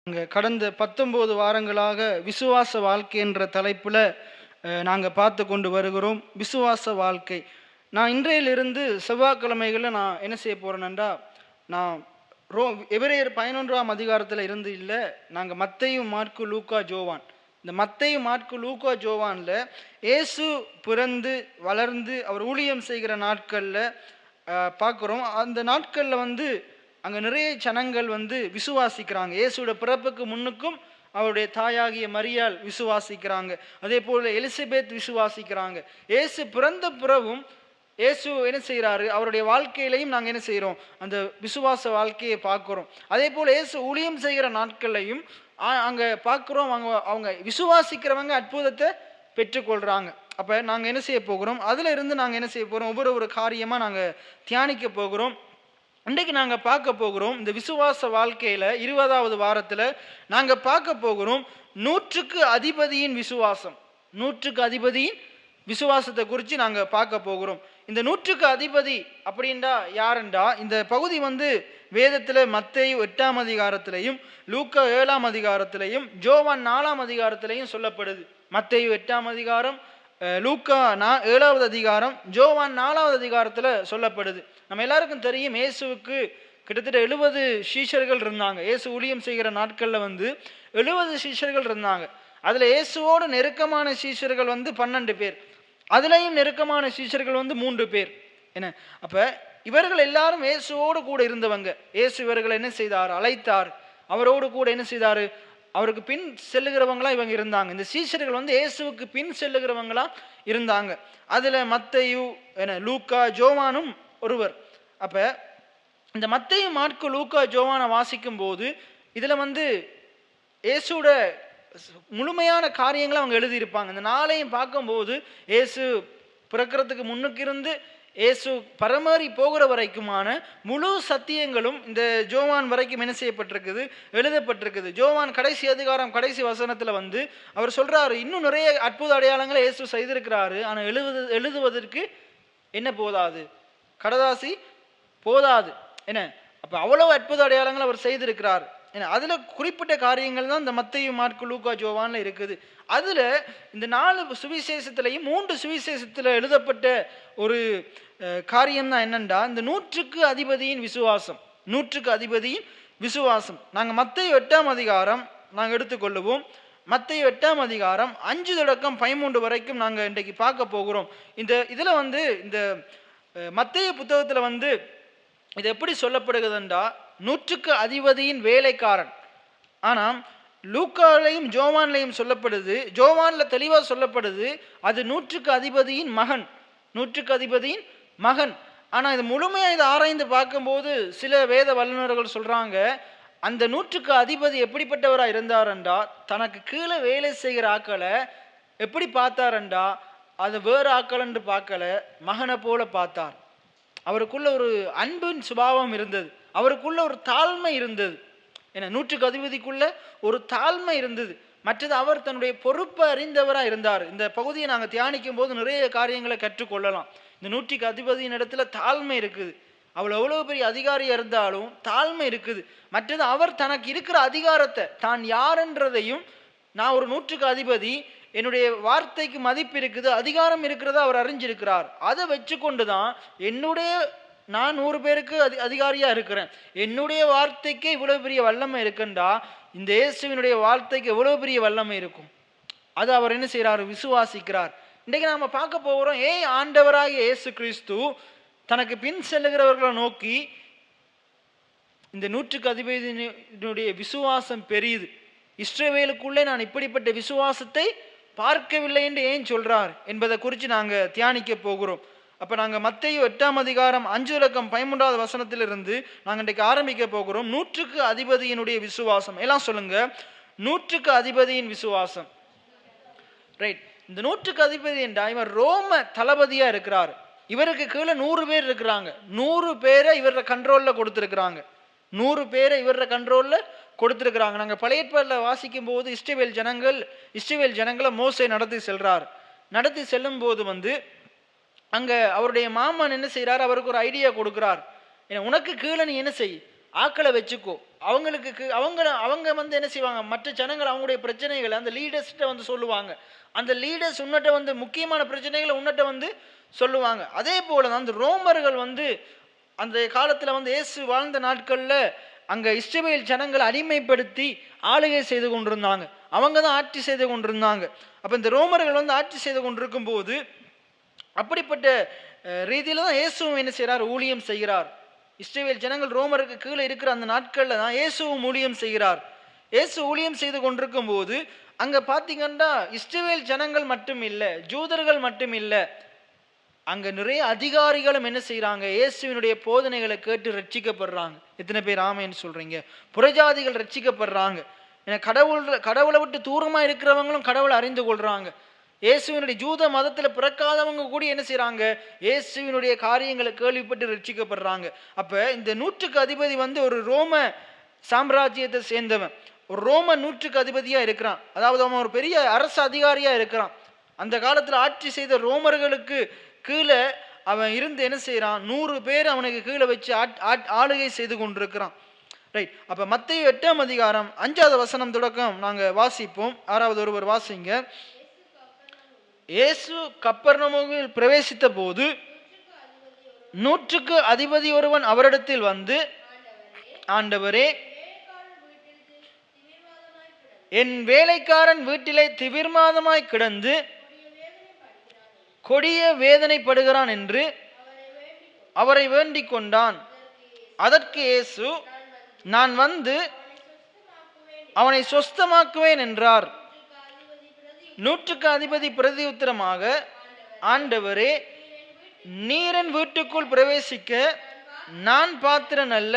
கடந்த 19 வாரங்களாக விசுவாச வாழ்க்கை என்ற தலைப்பில் நாங்கள் பார்த்து கொண்டு வருகிறோம். விசுவாச வாழ்க்கை. நான் இன்றையிலிருந்து செவ்வாய்க்கிழமைகளில் நான் என்ன செய்ய போகிறேன்னா, நான் எபிரேயர் 11ஆம் அதிகாரத்தில் இருந்து இல்லை, நாங்கள் மத்தேயு, மாற்கு, லூக்கா, யோவான், இந்த மத்தேயு, மாற்கு, லூக்கா, யோவானில் இயேசு பிறந்து வளர்ந்து அவர் ஊழியம் செய்கிற நாட்களில் பார்க்குறோம். அந்த நாட்களில் அங்கே நிறைய ஜனங்கள் விசுவாசிக்கிறாங்க. இயேசுவோட பிறப்புக்கு முன்னுக்கும் அவருடைய தாயாகிய மரியாள் விசுவாசிக்கிறாங்க. அதே போல் எலிசபெத் விசுவாசிக்கிறாங்க. இயேசு பிறந்த பிறகும் இயேசு என்ன செய்கிறாரு, அவருடைய வாழ்க்கையிலையும் நாங்கள் என்ன செய்கிறோம், அந்த விசுவாச வாழ்க்கையை பார்க்குறோம். அதே போல் இயேசு ஊழியம் செய்கிற நாட்கள்லையும் அங்கே பார்க்குறோம், அவங்க விசுவாசிக்கிறவங்க அற்புதத்தை பெற்றுக்கொள்கிறாங்க. அப்போ நாங்கள் என்ன செய்ய போகிறோம், அதில் இருந்து நாங்கள் என்ன செய்ய போகிறோம், ஒவ்வொரு காரியமாக நாங்கள் தியானிக்க போகிறோம். இன்றைக்கு நாங்கள் பார்க்க போகிறோம், இந்த விசுவாச வாழ்க்கையில் 20வது வாரத்தில் நாங்கள் பார்க்க போகிறோம், 100க்கு அதிபதியின் விசுவாசம். 100க்கு அதிபதியின் விசுவாசத்தை குறித்து நாங்கள் பார்க்க போகிறோம். இந்த 100க்கு அதிபதி அப்படின்டா யாருண்டா, இந்த பகுதி வேதத்தில் மத்தேயு 8ஆம் அதிகாரத்திலையும், லூக்கா 7ஆம் அதிகாரத்திலையும், யோவான் 4ஆம் அதிகாரத்திலையும் சொல்லப்படுது. மத்தேயு 8ஆம் அதிகாரம், லூக்கா 7ஆவது அதிகாரம், யோவான் 4ஆவது அதிகாரத்தில் சொல்லப்படுது. நம்ம எல்லாருக்கும் தெரியும், இயேசுவுக்கு கிட்டத்தட்ட 70 சீஷர்கள் இருந்தாங்க. இயேசு ஊழியம் செய்கிற நாட்களில் 70 சீஷர்கள் இருந்தாங்க. அதில் இயேசுவோடு நெருக்கமான சீஷர்கள் 12 பேர், அதுலேயும் நெருக்கமான சீஷர்கள் 3 பேர். என்ன, அப்போ இவர்கள் எல்லாரும் இயேசுவோடு கூட இருந்தவங்க. இயேசு இவர்கள் என்ன செய்தார், அழைத்தார். அவரோடு கூட என்ன செய்தார், அவருக்கு பின் செல்லுகிறவங்களாம் இவங்க இருந்தாங்க. இந்த சீஷர்கள் இயேசுவுக்கு பின் செல்லுகிறவங்களாம் இருந்தாங்க. அதில் மத்தேயு, லூக்கா, யோவானும் ஒருவர். அப்போ இந்த மத்தேயு, மாற்கு, லூக்கா, யோவானை வாசிக்கும் போது இதில் இயேசுவோட முழுமையான காரியங்களை அவங்க எழுதியிருப்பாங்க. இந்த நாளையும் பார்க்கும்போது இயேசு பிறக்கிறதுக்கு முன்னுக்கு இருந்து இயேசு பரமாறி போகிற வரைக்குமான முழு சத்தியங்களும் இந்த யோவான் வரைக்கும் என்ன செய்யப்பட்டிருக்குது, எழுதப்பட்டிருக்குது. யோவான் கடைசி அதிகாரம் கடைசி வசனத்தில் அவர் சொல்கிறாரு, இன்னும் நிறைய அற்புத அடையாளங்களை இயேசு செய்திருக்கிறாரு, ஆனால் எழுதுவதற்கு என்ன போதாது, கடதாசி போதாது. என்ன, அப்போ அவ்வளவு அற்புத அடையாளங்கள் அவர் செய்திருக்கிறார். ஏன்னா அதில் குறிப்பிட்ட காரியங்கள் தான் இந்த மத்தேயு, மாற்கு, லூக்கா, யோவானில் இருக்குது. அதில் இந்த 4 சுவிசேஷத்துலையும் 3 சுவிசேஷத்தில் எழுதப்பட்ட ஒரு காரியம் தான் என்னென்னா, இந்த 100க்கு அதிபதியின் விசுவாசம். 100க்கு அதிபதியின் விசுவாசம். நாங்கள் மத்தேயு 8ஆம் அதிகாரம் நாங்கள் எடுத்துக்கொள்ளுவோம். மத்தேயு 8ஆம் அதிகாரம் 5 தொடக்கம் 13 வரைக்கும் நாங்கள் இன்றைக்கு பார்க்க போகிறோம். இதில் இந்த மத்தேயு புத்தகத்தில் இது எப்படி சொல்லப்படுகிறதுண்டா, 100க்கு அதிபதியின் வேலைக்காரன். ஆனால் லூக்காலையும் யோவான்லையும் சொல்லப்படுது, யோவானில் தெளிவாக சொல்லப்படுது, அது 100க்கு அதிபதியின் மகன். 100க்கு அதிபதியின் மகன். ஆனால் இது முழுமையாக இதை ஆராய்ந்து பார்க்கும்போது சில வேத வல்லுநர்கள் சொல்கிறாங்க, அந்த 100க்கு அதிபதி எப்படிப்பட்டவராக இருந்தாரண்டா, தனக்கு கீழே வேலை செய்கிற ஆக்களை எப்படி பார்த்தாரண்டா, அது வேறு ஆக்கள் என்று பார்க்கல, மகனை போல பார்த்தார். அவருக்குள்ள ஒரு அன்பின் சுபாவம் இருந்தது, அவருக்குள்ள ஒரு தாழ்மை இருந்தது. ஏன்னா 100க்கு அதிபதிக்குள்ள ஒரு தாழ்மை இருந்தது. மற்றது அவர் தன்னுடைய பொறுப்பை அறிந்தவராக இருந்தார். இந்த பகுதியை நாங்கள் தியானிக்கும் போது நிறைய காரியங்களை கற்றுக்கொள்ளலாம். இந்த 100க்கு அதிபதியின் இடத்துல தாழ்மை இருக்குது. அவள் எவ்வளோ பெரிய அதிகாரியாக இருந்தாலும் தாழ்மை இருக்குது. மற்றது அவர் தனக்கு இருக்கிற அதிகாரத்தை, தான் யாருன்றதையும், நான் ஒரு 100க்கு அதிபதி, என்னுடைய வார்த்தைக்கு மதிப்பு இருக்குது, அதிகாரம் இருக்கிறத அவர் அறிஞ்சிருக்கிறார். அதை வச்சு கொண்டு தான் நான் 100 பேருக்கு அதிகாரியாக இருக்கிறேன், என்னுடைய வார்த்தைக்கு இவ்வளோ பெரிய வல்லமை இருக்குண்டா, இந்த இயேசுவினுடைய வார்த்தைக்கு எவ்வளோ பெரிய வல்லமை இருக்கும். அது அவர் என்ன செய்கிறார், விசுவாசிக்கிறார். இன்றைக்கு நாம் பார்க்க போகிறோம், ஆண்டவராகிய இயேசு கிறிஸ்து தனக்கு பின் செல்லுகிறவர்களை நோக்கி இந்த 100க்கு அதிபதியினுடைய விசுவாசம் பெரியது, இஸ்ரவேலுக்குள்ளே நான் இப்படிப்பட்ட விசுவாசத்தை பார்க்கவில்லை என்று ஏன் சொல்றார் என்பதை குறித்து நாங்கள் தியானிக்க போகிறோம். அப்போ நாங்கள் மத்தேயு 8ஆம் அதிகாரம் 5 தொடக்கம் 13வது வசனத்திலிருந்து நாங்கள் இன்றைக்கு ஆரம்பிக்க போகிறோம். 100க்கு அதிபதியினுடைய விசுவாசம். எல்லாம் சொல்லுங்க, 100க்கு அதிபதியின் விசுவாசம். ரைட். இந்த 100க்கு அதிபதி என்றா இவர் ரோம தளபதியா இருக்கிறார். இவருக்கு கீழே 100 பேர் இருக்கிறாங்க. 100 பேரை இவர கண்ட்ரோலில் கொடுத்துருக்குறாங்க. 100 பேரை இவர கண்ட்ரோலில் கொடுத்துருக்குறாங்க. நாங்கள் பழைய ஏற்பாட்டில் வாசிக்கும் போது இஸ்ரவேல் ஜனங்களை மோசே நடத்தி செல்றார். நடத்தி செல்லும் போது அங்கே அவருடைய மாமன் என்ன செய்கிறார், அவருக்கு ஒரு ஐடியா கொடுக்குறார். உனக்கு கீழே நீ என்ன செய், ஆக்களை வச்சுக்கோ, அவங்களுக்கு அவங்க வந்து என்ன செய்வாங்க, மற்ற ஜனங்கள் அவங்களுடைய பிரச்சனைகளை அந்த லீடர்ஸ்கிட்ட வந்து சொல்லுவாங்க. அந்த லீடர்ஸ் உன்னிட்ட வந்து முக்கியமான பிரச்சனைகளை உன்னிட்ட வந்து சொல்லுவாங்க. அதே போல தான் அந்த ரோமர்கள் வந்து அந்த காலத்தில் வந்து இயேசு வாழ்ந்த நாட்களில் அங்கே இஸ்ரவேல் ஜனங்களை அடிமைப்படுத்தி ஆளுகை செய்து கொண்டிருந்தாங்க. அவங்க தான் ஆட்சி செய்து கொண்டிருந்தாங்க. அப்போ இந்த ரோமர்கள் வந்து ஆட்சி செய்து கொண்டிருக்கும் போது அப்படிப்பட்ட ரீதியில் தான் இயேசுவும் என்ன செய்கிறார், ஊழியம் செய்கிறார். இஸ்ரவேல் ஜனங்கள் ரோமருக்கு கீழே இருக்கிற அந்த நாட்களில் தான் இயேசுவும் ஊழியம் செய்கிறார். இயேசு ஊழியம் செய்து கொண்டிருக்கும் போது அங்கே பார்த்தீங்கன்னா இஸ்ரவேல் ஜனங்கள் மட்டும் இல்லை, ஜூதர்கள் மட்டும் இல்லை, அங்கே நிறைய அதிகாரிகளும் என்ன செய்கிறாங்க, இயேசுவினுடைய போதனைகளை கேட்டு ரட்சிக்கப்படுறாங்க. எத்தனை பேர் ஆமைன்னு சொல்கிறீங்க? புறஜாதிகள் ரட்சிக்கப்படுறாங்க. ஏன்னா கடவுளை விட்டு தூரமாக இருக்கிறவங்களும் கடவுளை அறிந்து கொள்கிறாங்க. இயேசுவினுடைய ஜூத மதத்தில் பிறக்காதவங்க கூட என்ன செய்கிறாங்க, இயேசுவினுடைய காரியங்களை கேள்விப்பட்டு ரட்சிக்கப்படுறாங்க. அப்போ இந்த 100க்கு அதிபதி வந்து ஒரு ரோம சாம்ராஜ்யத்தை சேர்ந்தவன், ஒரு ரோம 100க்கு அதிபதியாக இருக்கிறான். அதாவது அவன் ஒரு பெரிய அரசு அதிகாரியாக இருக்கிறான். அந்த காலத்தில் ஆட்சி செய்த ரோமர்களுக்கு கீழே அவன் இருந்து என்ன செய்கிறான், 100 பேர் அவனுக்கு கீழே வச்சு ஆளுகை செய்து கொண்டிருக்கிறான். ரைட். அப்போ மத்தேயு 8ஆம் அதிகாரம் 5வது வசனம் தொடக்கம் நாங்கள் வாசிப்போம். 6வது ஒருவர் வாசிங்க. இயேசு கப்பர்நகூமில் பிரவேசித்த போது 100க்கு அதிபதி ஒருவன் அவரிடத்தில் வந்து, ஆண்டவரே, என் வேலைக்காரன் வீட்டிலே திவிர்மாதமாய் கிடந்து கொடிய வேதனைப்படுகிறான் என்று அவரை வேண்டிக் கொண்டான். அதற்கு இயேசு, நான் வந்து அவனை சொஸ்தமாக்குவேன் என்றார். 100க்கு அதிபதி பிரதி உத்தரமாக, ஆண்டவரே, நீரின் வீட்டுக்குள் பிரவேசிக்க நான் பாத்திரன் அல்ல,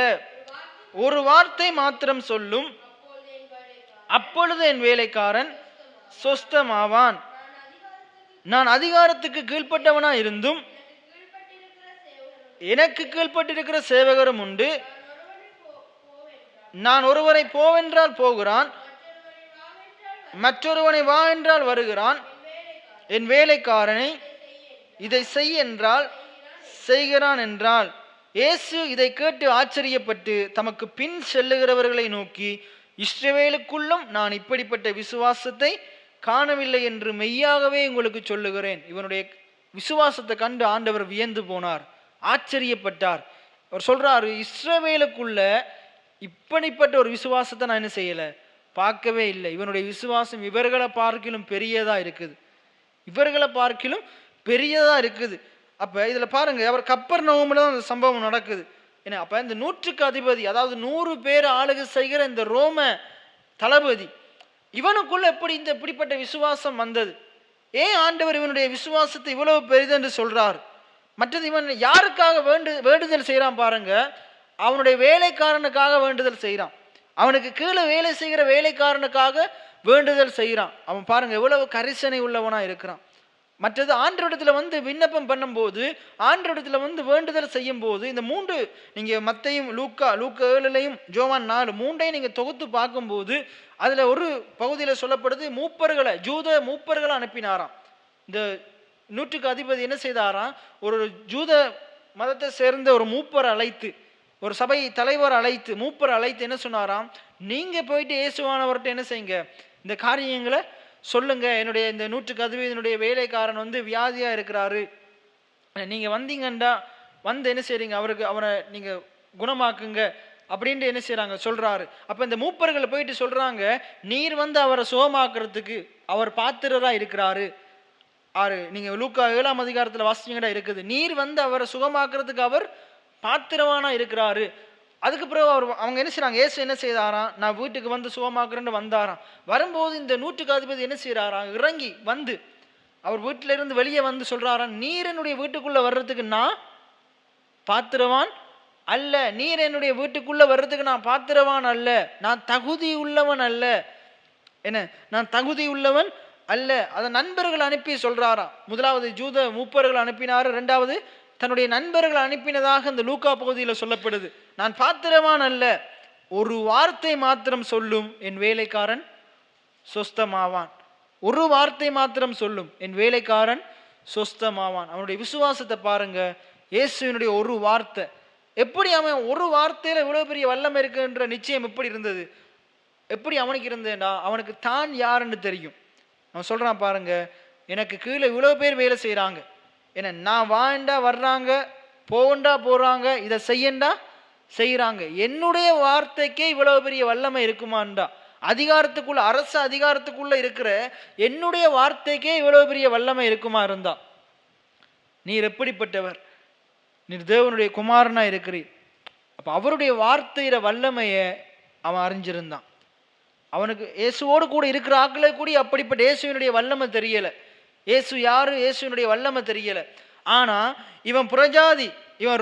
ஒரு வார்த்தை மாத்திரம் சொல்லும், அப்பொழுது என் வேலைக்காரன் சொஸ்தமாவான். நான் அதிகாரத்துக்கு கீழ்ப்பட்டவனா இருந்தும் எனக்கு கீழ்ப்பட்டிருக்கிற சேவகரும் உண்டு. நான் ஒருவரை போவென்றால் போகிறான், மற்றொருவனை வா என்றால் வருகிறான். என் வேலைக்காரனை இதை செய் என்றால் செய்கிறான் என்றால். இயேசு இதை கேட்டு ஆச்சரியப்பட்டு தமக்கு பின் செல்லுகிறவர்களை நோக்கி, இஸ்ரவேலுக்குள்ளும் நான் இப்படிப்பட்ட விசுவாசத்தை காணவில்லை என்று மெய்யாகவே உங்களுக்கு சொல்லுகிறேன். இவனுடைய விசுவாசத்தை கண்டு ஆண்டவர் வியந்து போனார், ஆச்சரியப்பட்டார். அவர் சொல்றாரு, இஸ்ரவேலுக்குள்ள இப்படிப்பட்ட ஒரு விசுவாசத்தை நான் என்ன செய்யலை, பார்க்கவே இல்லை. இவனுடைய விசுவாசம் இவர்களை பார்க்கிலும் பெரியதா இருக்குது, இவர்களை பார்க்கிலும் பெரியதா இருக்குது. அப்ப இதுல பாருங்க, அவர் கப்பர்நகூமில் தான் அந்த சம்பவம் நடக்குது. ஏன்னா அப்ப இந்த 100க்கு அதிபதி, அதாவது 100 பேர் ஆளுகை செய்கிற இந்த ரோம தளபதி, இவனுக்குள்ள எப்படி இப்படிப்பட்ட விசுவாசம் வந்தது? ஏன் ஆண்டவர் இவனுடைய விசுவாசத்தை இவ்வளவு பெரிது என்று சொல்றார்? மற்றது இவன் யாருக்காக வேண்டுதல் செய்யறான் பாருங்க, அவனுடைய வேலைக்காரனுக்காக வேண்டுதல் செய்யறான். அவனுக்கு கீழே வேலை செய்கிற வேலைக்காரனுக்காக வேண்டுதல் செய்யறான். அவன் பாருங்க எவ்வளவு கரிசனை உள்ளவனா இருக்கிறான். மற்றது ஆண்டவரிடத்துல வந்து விண்ணப்பம் பண்ணும்போது, ஆண்டவரிடத்துல வந்து வேண்டுதல் செய்யும் போது, இந்த 3 நீங்க மத்தையும் லூக்கா 7லையும் யோவான் 4 3ஐயும் நீங்க தொகுத்து பார்க்கும்போது அதுல ஒரு பகுதியில் சொல்லப்படுது, மூப்பர்களை, ஜூத மூப்பர்களை அனுப்பினாராம். இந்த 100க்கு அதிபதி என்ன செய்தாராம், ஒரு ஜூத மதத்தை சேர்ந்த ஒரு மூப்பர் அழைத்து, ஒரு சபை தலைவர் அழைத்து, மூப்பர் அழைத்து என்ன சொன்னாராம், நீங்க போயிட்டு இயேசுவானவர்கிட்ட என்ன செய்யுங்க, இந்த காரியங்களை சொல்லுங்க, என்னுடைய இந்த 100க்கு அதிபதியினுடைய வேலைக்காரன் வந்து வியாதியா இருக்கிறாரு, நீங்க வந்தீங்கண்டா வந்து என்ன செய்றீங்க, அவரை நீங்க குணமாக்குங்க அப்படின்ட்டு என்ன செய்யறாங்க சொல்றாரு. அப்ப இந்த மூப்பர்கள் போயிட்டு சொல்றாங்க, நீர் வந்து அவரை சுகமாக்குறதுக்கு அவர் பாத்திரரா இருக்கிறாரு. நீங்க லூக்கா 7ஆம் அதிகாரத்துல வாசிச்சீங்கடா இருக்குது, நீர் வந்து அவரை சுகமாக்குறதுக்கு அவர் பாத்திரவானா இருக்கிறாரு. அதுக்கு பிறகு அவங்க என்ன செய்யறாங்க, இயேசு என்ன செய்தாராம், நான் வீட்டுக்கு வந்து சுகமாக்குறேன்னு வந்தாராம். வரும்போது இந்த 100க்கு அதிபதி என்ன செய்யறாராம், இறங்கி வந்து அவர் வீட்டில இருந்து வெளியே வந்து சொல்றாராம், நீர் என்னுடைய வீட்டுக்குள்ள வர்றதுக்கு நான் பாத்திரவான் அல்ல, நீர் என்னுடைய வீட்டுக்குள்ள வர்றதுக்கு நான் பாத்திரவான் அல்ல, நான் தகுதி உள்ளவன் அல்ல, என்ன நான் தகுதி உள்ளவன் அல்ல. அதை நண்பர்கள் அனுப்பி சொல்றாராம். முதலாவது ஜூத மூப்பர்கள் அனுப்பினாரு, 2வது தன்னுடைய நண்பர்கள் அனுப்பினதாக இந்த லூக்கா பகுதியில் சொல்லப்படுது. நான் பாத்திரவான் அல்ல, ஒரு வார்த்தை மாத்திரம் சொல்லும், என் வேலைக்காரன் சொஸ்தமாவான். ஒரு வார்த்தை மாத்திரம் சொல்லும், என் வேலைக்காரன் சொஸ்தமாவான். அவனுடைய விசுவாசத்தை பாருங்க, இயேசுவினுடைய ஒரு வார்த்தை. எப்படி அவன் ஒரு வார்த்தையில இவ்வளவு பெரிய வல்லமை இருக்குன்ற நிச்சயம் எப்படி இருந்தது? எப்படி அவனுக்கு இருந்ததுன்னா, அவனுக்கு தான் யாருன்னு தெரியும். அவன் சொல்றான் பாருங்க, எனக்கு கீழே இவ்வளவு பேர் வேலை செய்யறாங்க, என்ன நான் வாண்டா வர்றாங்க, போண்டா போறாங்க, இதை செய்யண்டா செய்யறாங்க, என்னுடைய வார்த்தைக்கே இவ்வளவு பெரிய வல்லமை இருக்குமாண்டா, அதிகாரத்துக்குள்ள அரச அதிகாரத்துக்குள்ள இருக்கிற என்னுடைய வார்த்தைக்கே இவ்வளவு பெரிய வல்லமை இருக்குமா இருந்தா, நீர் எப்படிப்பட்டவர், நீர் தேவனுடைய குமாரனா இருக்கிறீர். அப்ப அவருடைய வார்த்தையில வல்லமைய அவன் அறிஞ்சிருந்தான். அவனுக்கு இயேசுவோடு கூட இருக்கிற ஆக்களை கூடி அப்படிப்பட்ட இயேசுவினுடைய வல்லமை தெரியல. இயேசு யாரு, இயேசுவினுடைய வல்லமை தெரியல. ஆனா இவன் புறஜாதி, இவன்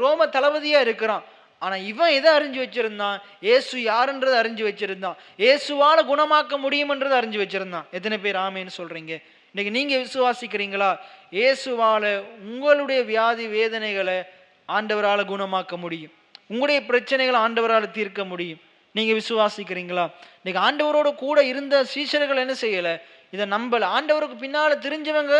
ரோம தளபதியா இருக்கிறான். ஆனா இவன் எதை அறிஞ்சு வச்சிருந்தான்? இயேசு யாருன்றதை அறிஞ்சு வச்சிருந்தான். இயேசுவால குணமாக்க முடியும்ன்றதை அறிஞ்சு வச்சிருந்தான். எத்தனை பேர் ஆமேன்னு சொல்றீங்க? இன்னைக்கு நீங்க விசுவாசிக்கிறீங்களா? இயேசுவால உங்களுடைய வியாதி வேதனைகளை ஆண்டவரால குணமாக்க முடியும், உங்களுடைய பிரச்சனைகளை ஆண்டவரால தீர்க்க முடியும். நீங்க விசுவாசிக்கிறீங்களா? இன்னைக்கு ஆண்டவரோட கூட இருந்த சீஷர்கள் என்ன செய்யல? இதை நம்பல. ஆண்டவருக்கு பின்னால தெரிஞ்சவங்க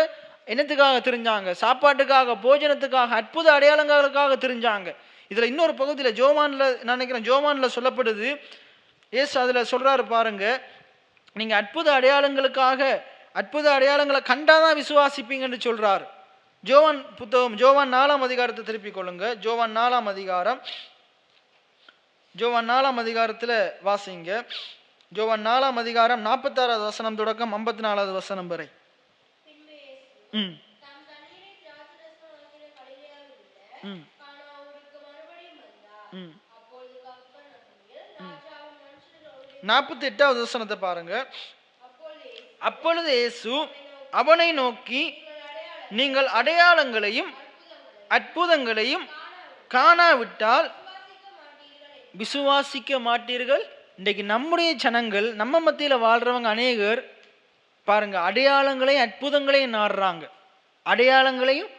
என்னத்துக்காக தெரிஞ்சாங்க? சாப்பாட்டுக்காக, போஜனத்துக்காக, அற்புத அடையாளங்களுக்காக தெரிஞ்சாங்க. இதுல இன்னொரு பகுதியில் ஜோவான்ல நினைக்கிறேன், ஜோவான்ல சொல்லப்படுது, ஏசு அதுல சொல்றாரு பாருங்க, நீங்க அற்புத அடையாளங்களுக்காக, அற்புத அடையாளங்களை கண்டாதான் விசுவாசிப்பீங்கன்னு சொல்றாரு. ஜோவான் புத்தகம், ஜோவான் 4ஆம் அதிகாரத்தை திருப்பிக் கொள்ளுங்க. ஜோவான் 4ஆம் அதிகாரம், ஜோவான் 4ஆம் அதிகாரத்தில் வாசிங்க. ஜோவான் 4ஆம் அதிகாரம் 46வது வசனம் தொடக்கம் 54வது வசனம் வரை. ம் 48வது வசனத்தை பாருங்க. அப்பொழுது இயேசு அவனை நோக்கி, நீங்கள் அடையாளங்களையும் அற்புதங்களையும் காணாவிட்டால் விசுவாசிக்க மாட்டீர்கள். இன்றைக்கு நம்முடைய ஜனங்கள், நம்ம மத்தியில வாழ்றவங்க அநேகர் பாருங்க, அடையாளங்களையும் அற்புதங்களையும் நாடுறாங்க, அடையாளங்களையும்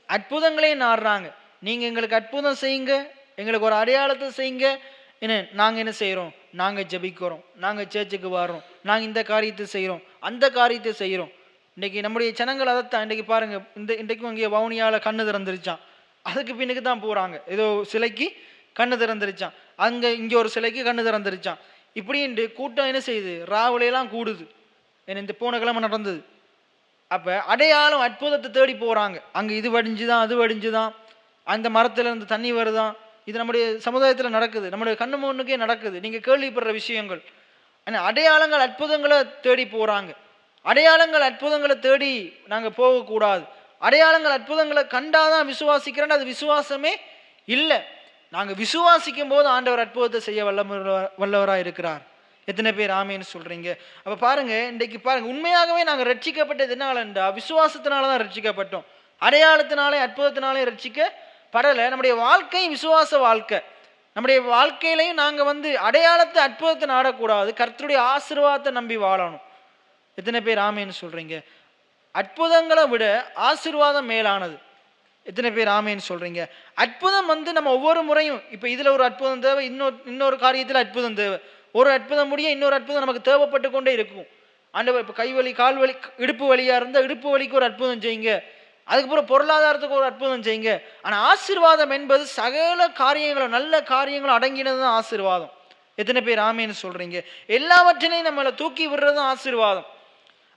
அற்புதங்களையும் நாடுறாங்க. நீங்க எங்களுக்கு அற்புதம் செய்யுங்க, எங்களுக்கு ஒரு அடையாளத்தை செய்யுங்க, என்ன நாங்க என்ன செய்யறோம்? நாங்க ஜெபிக்கிறோம், நாங்க சேர்ச்சுக்கு வர்றோம், நாங்க இந்த காரியத்தை செய்யறோம், அந்த காரியத்தை செய்யறோம். இன்னைக்கு நம்முடைய ஜனங்கள் அதைத்தான். இன்றைக்கு பாருங்க, இன்றைக்கும் இங்கே வவுனியால கண்ணு திறந்துருச்சான், அதுக்கு பின்னுக்கு தான் போறாங்க. ஏதோ சிலைக்கு கண்ணு திறந்துருச்சான், அங்க இங்க ஒரு சிலைக்கு கண்ணு திறந்துருச்சான். இப்படின்ட்டு கூட்டம் என்ன செய்யுது? ராவிலையெல்லாம் கூடுது. என்ன இந்த போன கிழமை நடந்தது. அப்ப அடையாளம் அற்புதத்தை தேடி போறாங்க. அங்க இது வடிஞ்சுதான், அது வடிஞ்சுதான், அந்த மரத்துல இருந்து தண்ணி வருதான். இது நம்முடைய சமுதாயத்துல நடக்குது, நம்முடைய கண்ணு முன்னுக்கே நடக்குது. நீங்க கேள்விப்படுற விஷயங்கள். அடையாளங்கள் அற்புதங்களை தேடி போறாங்க. அடையாளங்கள் அற்புதங்களை தேடி நாங்க போகக்கூடாது. அடையாளங்கள் அற்புதங்களை கண்டாதான் விசுவாசிக்கிறேன்னு அது விசுவாசமே இல்லை. நாங்க விசுவாசிக்கும் போது ஆண்டவர் அற்புதத்தை செய்ய வல்லவராக இருக்கிறார். எத்தனை பேர் ஆமேன்னு சொல்றீங்க? அப்ப பாருங்க, இன்றைக்கு பாருங்க, உண்மையாகவே நாங்க ரட்சிக்கப்பட்டது என்னாலண்டா? விசுவாசத்தினாலதான் ரட்சிக்கப்பட்டோம். அடையாளத்தினாலே அற்புதத்தினாலே ரட்சிக்கப்படலை. நம்முடைய வாழ்க்கை விசுவாச வாழ்க்கை. நம்முடைய வாழ்க்கையிலையும் நாங்க அடையாளத்தை அற்புதத்தை நாடக்கூடாது, கர்த்தருடைய ஆசீர்வாதத்தை நம்பி வாழணும். எத்தனை பேர் ஆமேன்னு சொல்றீங்க? அற்புதங்களை விட ஆசீர்வாதம் மேலானது. எத்தனை பேர் ஆமேன்னு சொல்றீங்க? அற்புதம் நம்ம ஒவ்வொரு முறையும், இப்ப இதுல ஒரு அற்புதம் தேவை, இன்னொரு காரியத்துல அற்புதம் தேவை. ஒரு அற்புதம் முடிய இன்னொரு அற்புதம் நமக்கு தேவைப்பட்டு கொண்டே இருக்கும். ஆண்டவர் இப்ப கைவலி, கால்வலி, இடுப்பு வலியா இருந்தா இடுப்பு வலிக்கு ஒரு அற்புதம் செய்யுங்க, அதுக்கப்புறம் பொருளாதாரத்துக்கு ஒரு அற்புதம் செய்யுங்க. ஆனா ஆசீர்வாதம் என்பது சகல காரியங்களும், நல்ல காரியங்களும் அடங்கினதுதான் ஆசீர்வாதம். எத்தனை பேர் ஆமேன்னு சொல்றீங்க? எல்லாவற்றையும் நம்மளை தூக்கி விடுறதும் ஆசீர்வாதம்.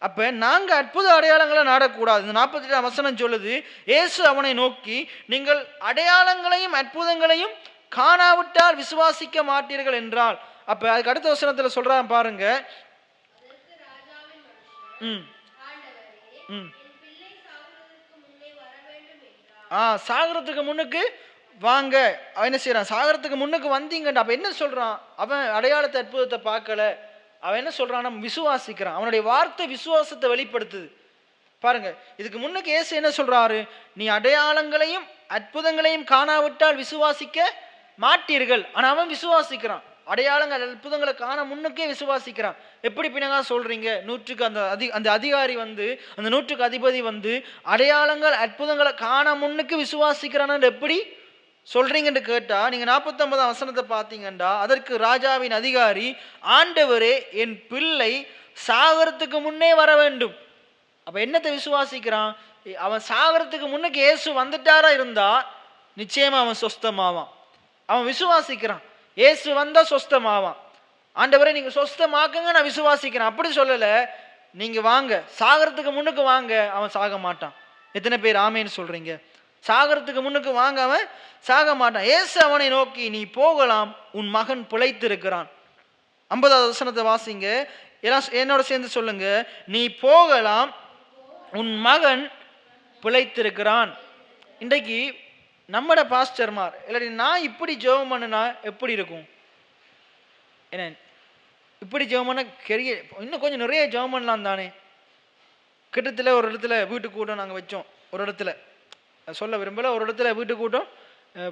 அப்ப நாங்க அற்புத அடையாளங்களை நாடக்கூடாது. இந்த 48ஆம் வசனம் சொல்லுது, இயேசு அவனை நோக்கி, நீங்கள் அடையாளங்களையும் அற்புதங்களையும் காணாவிட்டால் விசுவாசிக்க மாட்டீர்கள் என்றால். அப்ப அதுக்கு அடுத்த வசனத்துல சொல்றான் பாருங்க, சாகரத்துக்கு முன்னுக்கு வாங்க. அவன் என்ன செய்யறான்? சாகரத்துக்கு முன்னுக்கு வந்தீங்கடா. அப்ப என்ன சொல்றான்? அவன் அடையாளத்தை அற்புதத்தை பார்க்கல, அவன் என்ன சொல்றான்? விசுவாசிக்கிறான். அவனுடைய வார்த்தை விசுவாசத்தை வெளிப்படுத்துது. பாருங்க, இதுக்கு முன்னுக்கு இயேசு என்ன சொல்றாரு? நீ அடையாளங்களையும் அற்புதங்களையும் காணாவிட்டால் விசுவாசிக்க மாட்டீர்கள். ஆனா அவன் விசுவாசிக்கிறான். அடையாளங்கள் அற்புதங்களை காண முன்னுக்கே விசுவாசிக்கிறான். எப்படி பின்னங்க சொல்றீங்க? அந்த அதிகாரி அந்த 100க்கு அதிபதி அடையாளங்கள் அற்புதங்களை காண முன்னுக்கு விசுவாசிக்கிறான் எப்படி சொல்றீங்கன்னு கேட்டா, நீங்க 49ஆம் வசனத்தை பார்த்தீங்கன்னா, அதற்கு ராஜாவின் அதிகாரி, ஆண்டவரே, என் பிள்ளை சாகரத்துக்கு முன்னே வர வேண்டும். அப்ப என்னத்தை விசுவாசிக்கிறான்? அவன் சாகரத்துக்கு முன்னுக்கு இயேசு வந்துட்டாரா இருந்தா நிச்சயமா அவன் சொஸ்தமாவான். அவன் விசுவாசிக்கிறான், இயேசு வந்தா சொஸ்தமாவான். ஆண்டவரே நீங்க சொஸ்தமாக்குங்க, நான் விசுவாசிக்கிறேன் அப்படி சொல்லல. நீங்க வாங்க, சாகறதுக்கு முன்னுக்கு வாங்க, அவன் சாக மாட்டான். எத்தனை பேர் ஆமேன்னு சொல்றீங்க? சாகறதுக்கு முன்னுக்கு வாங்க, அவன் சாக மாட்டான். இயேசு அவனை நோக்கி, நீ போகலாம், உன் மகன் பிழைத்திருக்கிறான். 50வது வசனத்தை வாசிங்க, எல்லாம் என்னோட சேர்ந்து சொல்லுங்க. நீ போகலாம், உன் மகன் பிழைத்திருக்கிறான். இன்றைக்கு நம்மட பாஸ்டர்மார் இல்லாட்டி நான் இப்படி ஜெபம் பண்ணுனா எப்படி இருக்கும்? என்ன இப்படி ஜெபம் பண்ண கெரிய இன்னும் கொஞ்சம் நிறைய ஜெபம் பண்ணலாம் தானே. கிட்டத்தில் ஒரு இடத்துல வீட்டு கூட்டம் நாங்கள் வச்சோம். ஒரு இடத்துல சொல்ல விரும்பல, ஒரு இடத்துல வீட்டு கூட்டம்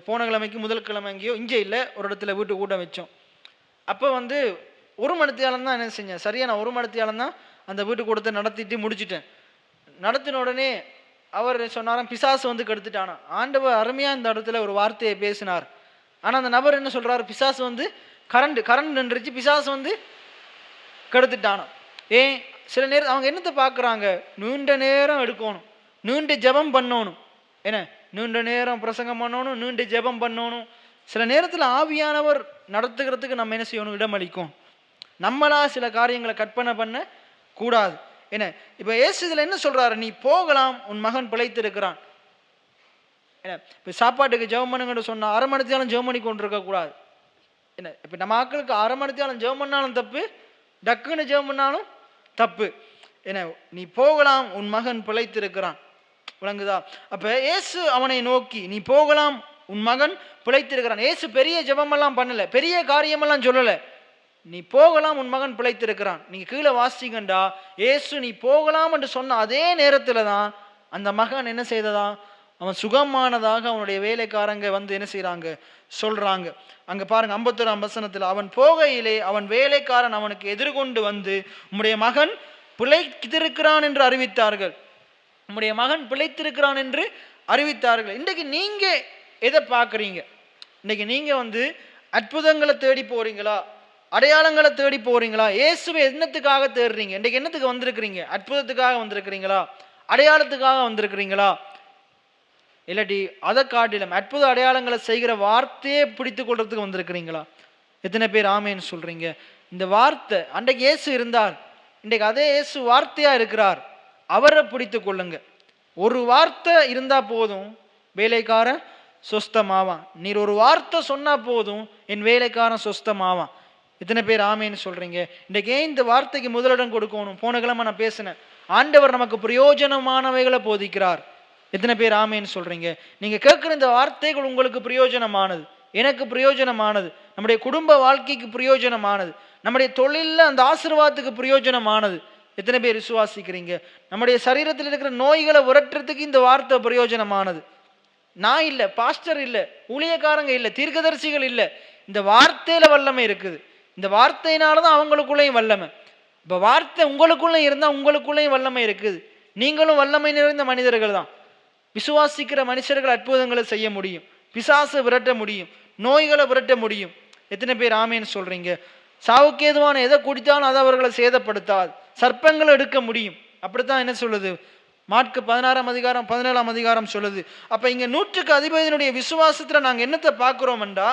போன கிழமைக்கு முதல் கிழமை எங்கேயோ இங்கே இல்லை, ஒரு இடத்துல வீட்டு கூட்டம் வச்சோம். அப்போ வந்து ஒரு மணித்தியாலம் தான் என்ன செஞ்சேன், சரியா நான் ஒரு மணித்தியாலம் தான் அந்த வீட்டு கூட்டத்தை நடத்திட்டு முடிச்சுட்டேன். நடத்தின உடனே அவர் சொன்னாராம், பிசாசு வந்து கெடுத்துட்டானா. ஆண்டவர் அருமையாக இந்த இடத்துல ஒரு வார்த்தையை பேசினார். ஆனால் அந்த நபர் என்ன சொல்கிறார், பிசாசு வந்து கரண்ட் நின்றுச்சு, பிசாசு வந்து கெடுத்துட்டானா. ஏன் சில நேரம் அவங்க என்னத்தை பார்க்குறாங்க, நீண்ட நேரம் எடுக்கணும், நீண்ட ஜெபம் பண்ணணும், என்ன நீண்ட நேரம் பிரசங்கம் பண்ணணும், நீண்ட ஜெபம் பண்ணணும். சில நேரத்தில் ஆவியானவர் நடத்துகிறதுக்கு நம்ம என்ன செய்யணும், இடமளிக்கும். நம்மளா சில காரியங்களை கற்பனை பண்ண கூடாது. என்ன இப்போ இயேசு இதில் என்ன சொல்கிறாரு, நீ போகலாம், உன் மகன் பிழைத்திருக்கிறான். என்ன இப்போ சாப்பாட்டுக்கு ஜெபம் பண்ணுங்கன்னு சொன்னால் அரை மணித்தாலும் ஜெபம் பண்ணி கொண்டு இருக்கக்கூடாது. என்ன இப்போ நம்ம ஆட்களுக்கு அரை மணித்தாலும் ஜெபம் பண்ணாலும் தப்பு, டக்குன்னு ஜெபம் பண்ணாலும் தப்பு. என்ன நீ போகலாம், உன் மகன் பிழைத்திருக்கிறான். விளங்குதா? அப்போ இயேசு அவனை நோக்கி, நீ போகலாம், உன் மகன் பிழைத்திருக்கிறான். இயேசு பெரிய ஜெபமெல்லாம் பண்ணலை, பெரிய காரியமெல்லாம் சொல்லலை. நீ போகலாம், உன் மகன் பிழைத்திருக்கிறான். நீங்கள் கீழே வாசிங்கண்டா, இயேசு நீ போகலாம் என்று சொன்ன அதே நேரத்தில் தான் அந்த மகன் என்ன செய்ததா, அவன் சுகமானதாக அவனுடைய வேலைக்காரங்க வந்து என்ன செய்கிறாங்க, சொல்கிறாங்க. அங்கே பாருங்க 51ஆம் வசனத்தில், அவன் போகையிலே அவன் வேலைக்காரன் அவனுக்கு எதிர்கொண்டு வந்து, உம்முடைய மகன் பிழைத்திருக்கிறான் என்று அறிவித்தார்கள். உம்முடைய மகன் பிழைத்திருக்கிறான் என்று அறிவித்தார்கள். இன்றைக்கு நீங்கள் எதை பார்க்குறீங்க? இன்றைக்கி நீங்கள் வந்து அற்புதங்களை தேடி போகிறீங்களா, அடையாளங்களை தேடி போகிறீங்களா? இயேசுவை என்னத்துக்காக தேடுறீங்க? இன்றைக்கு என்னத்துக்கு வந்திருக்கிறீங்க? அற்புதத்துக்காக வந்திருக்கிறீங்களா, அடையாளத்துக்காக வந்திருக்கிறீங்களா? இல்லாட்டி அதை காட்டிலும் அற்புத அடையாளங்களை செய்கிற வார்த்தையே பிடித்து கொள்றதுக்கு வந்திருக்கிறீங்களா? எத்தனை பேர் ஆமேன்னு சொல்றீங்க? இந்த வார்த்தை அன்றைக்கு இயேசு இருந்தார், இன்றைக்கு அதே இயேசு வார்த்தையா இருக்கிறார். அவரை பிடித்து கொள்ளுங்க. ஒரு வார்த்தை இருந்தா போதும், வேலைக்காரன் சொஸ்தமாவான். நீர் ஒரு வார்த்தை சொன்னா போதும், என் வேலைக்காரன் சொஸ்தமாவான். எத்தனை பேர் ஆமேன்னு சொல்றீங்க? இன்றைக்கு ஏன் இந்த வார்த்தைக்கு முதலிடம் கொடுக்கணும்? போன கிழமை நான் பேசினேன், ஆண்டவர் நமக்கு பிரயோஜனமானவைகளை போதிக்கிறார். எத்தனை பேர் ஆமேன்னு சொல்றீங்க? நீங்க கேட்குற இந்த வார்த்தைகள் உங்களுக்கு பிரயோஜனமானது, எனக்கு பிரயோஜனமானது, நம்முடைய குடும்ப வாழ்க்கைக்கு பிரயோஜனமானது, நம்முடைய தொழிலில் அந்த ஆசீர்வாதத்துக்கு பிரயோஜனமானது. எத்தனை பேர் விசுவாசிக்கிறீங்க? நம்முடைய சரீரத்தில் இருக்கிற நோய்களை விரட்டுறதுக்கு இந்த வார்த்தை பிரயோஜனமானது. நான் இல்லை, பாஸ்டர் இல்லை, ஊழியக்காரங்க இல்லை, தீர்க்கதரிசிகள் இல்லை, இந்த வார்த்தையில வல்லமை இருக்குது. இந்த வார்த்தையினாலதான் அவங்களுக்குள்ளேயும் வல்லமை. இப்போ வார்த்தை உங்களுக்குள்ளே இருந்தால் உங்களுக்குள்ளேயும் வல்லமை இருக்குது. நீங்களும் வல்லமை நிறைந்த மனிதர்கள் தான். விசுவாசிக்கிற மனுஷர்கள் அற்புதங்களை செய்ய முடியும், பிசாசை விரட்ட முடியும், நோய்களை விரட்ட முடியும். எத்தனை பேர் ஆமேன்னு சொல்றீங்க? சாவுக்கேதுவான எதை குடித்தாலும் அதை அவர்களை சேதப்படுத்தாது, சர்ப்பங்களை எடுக்க முடியும். அப்படித்தான் என்ன சொல்லுது மாற்கு 16ஆம் அதிகாரம் 17ஆம் அதிகாரம் சொல்லுது. அப்ப இங்க 100க்கு அதிபதியினுடைய விசுவாசத்துல நாங்க என்னத்தை பார்க்கிறோம்டா,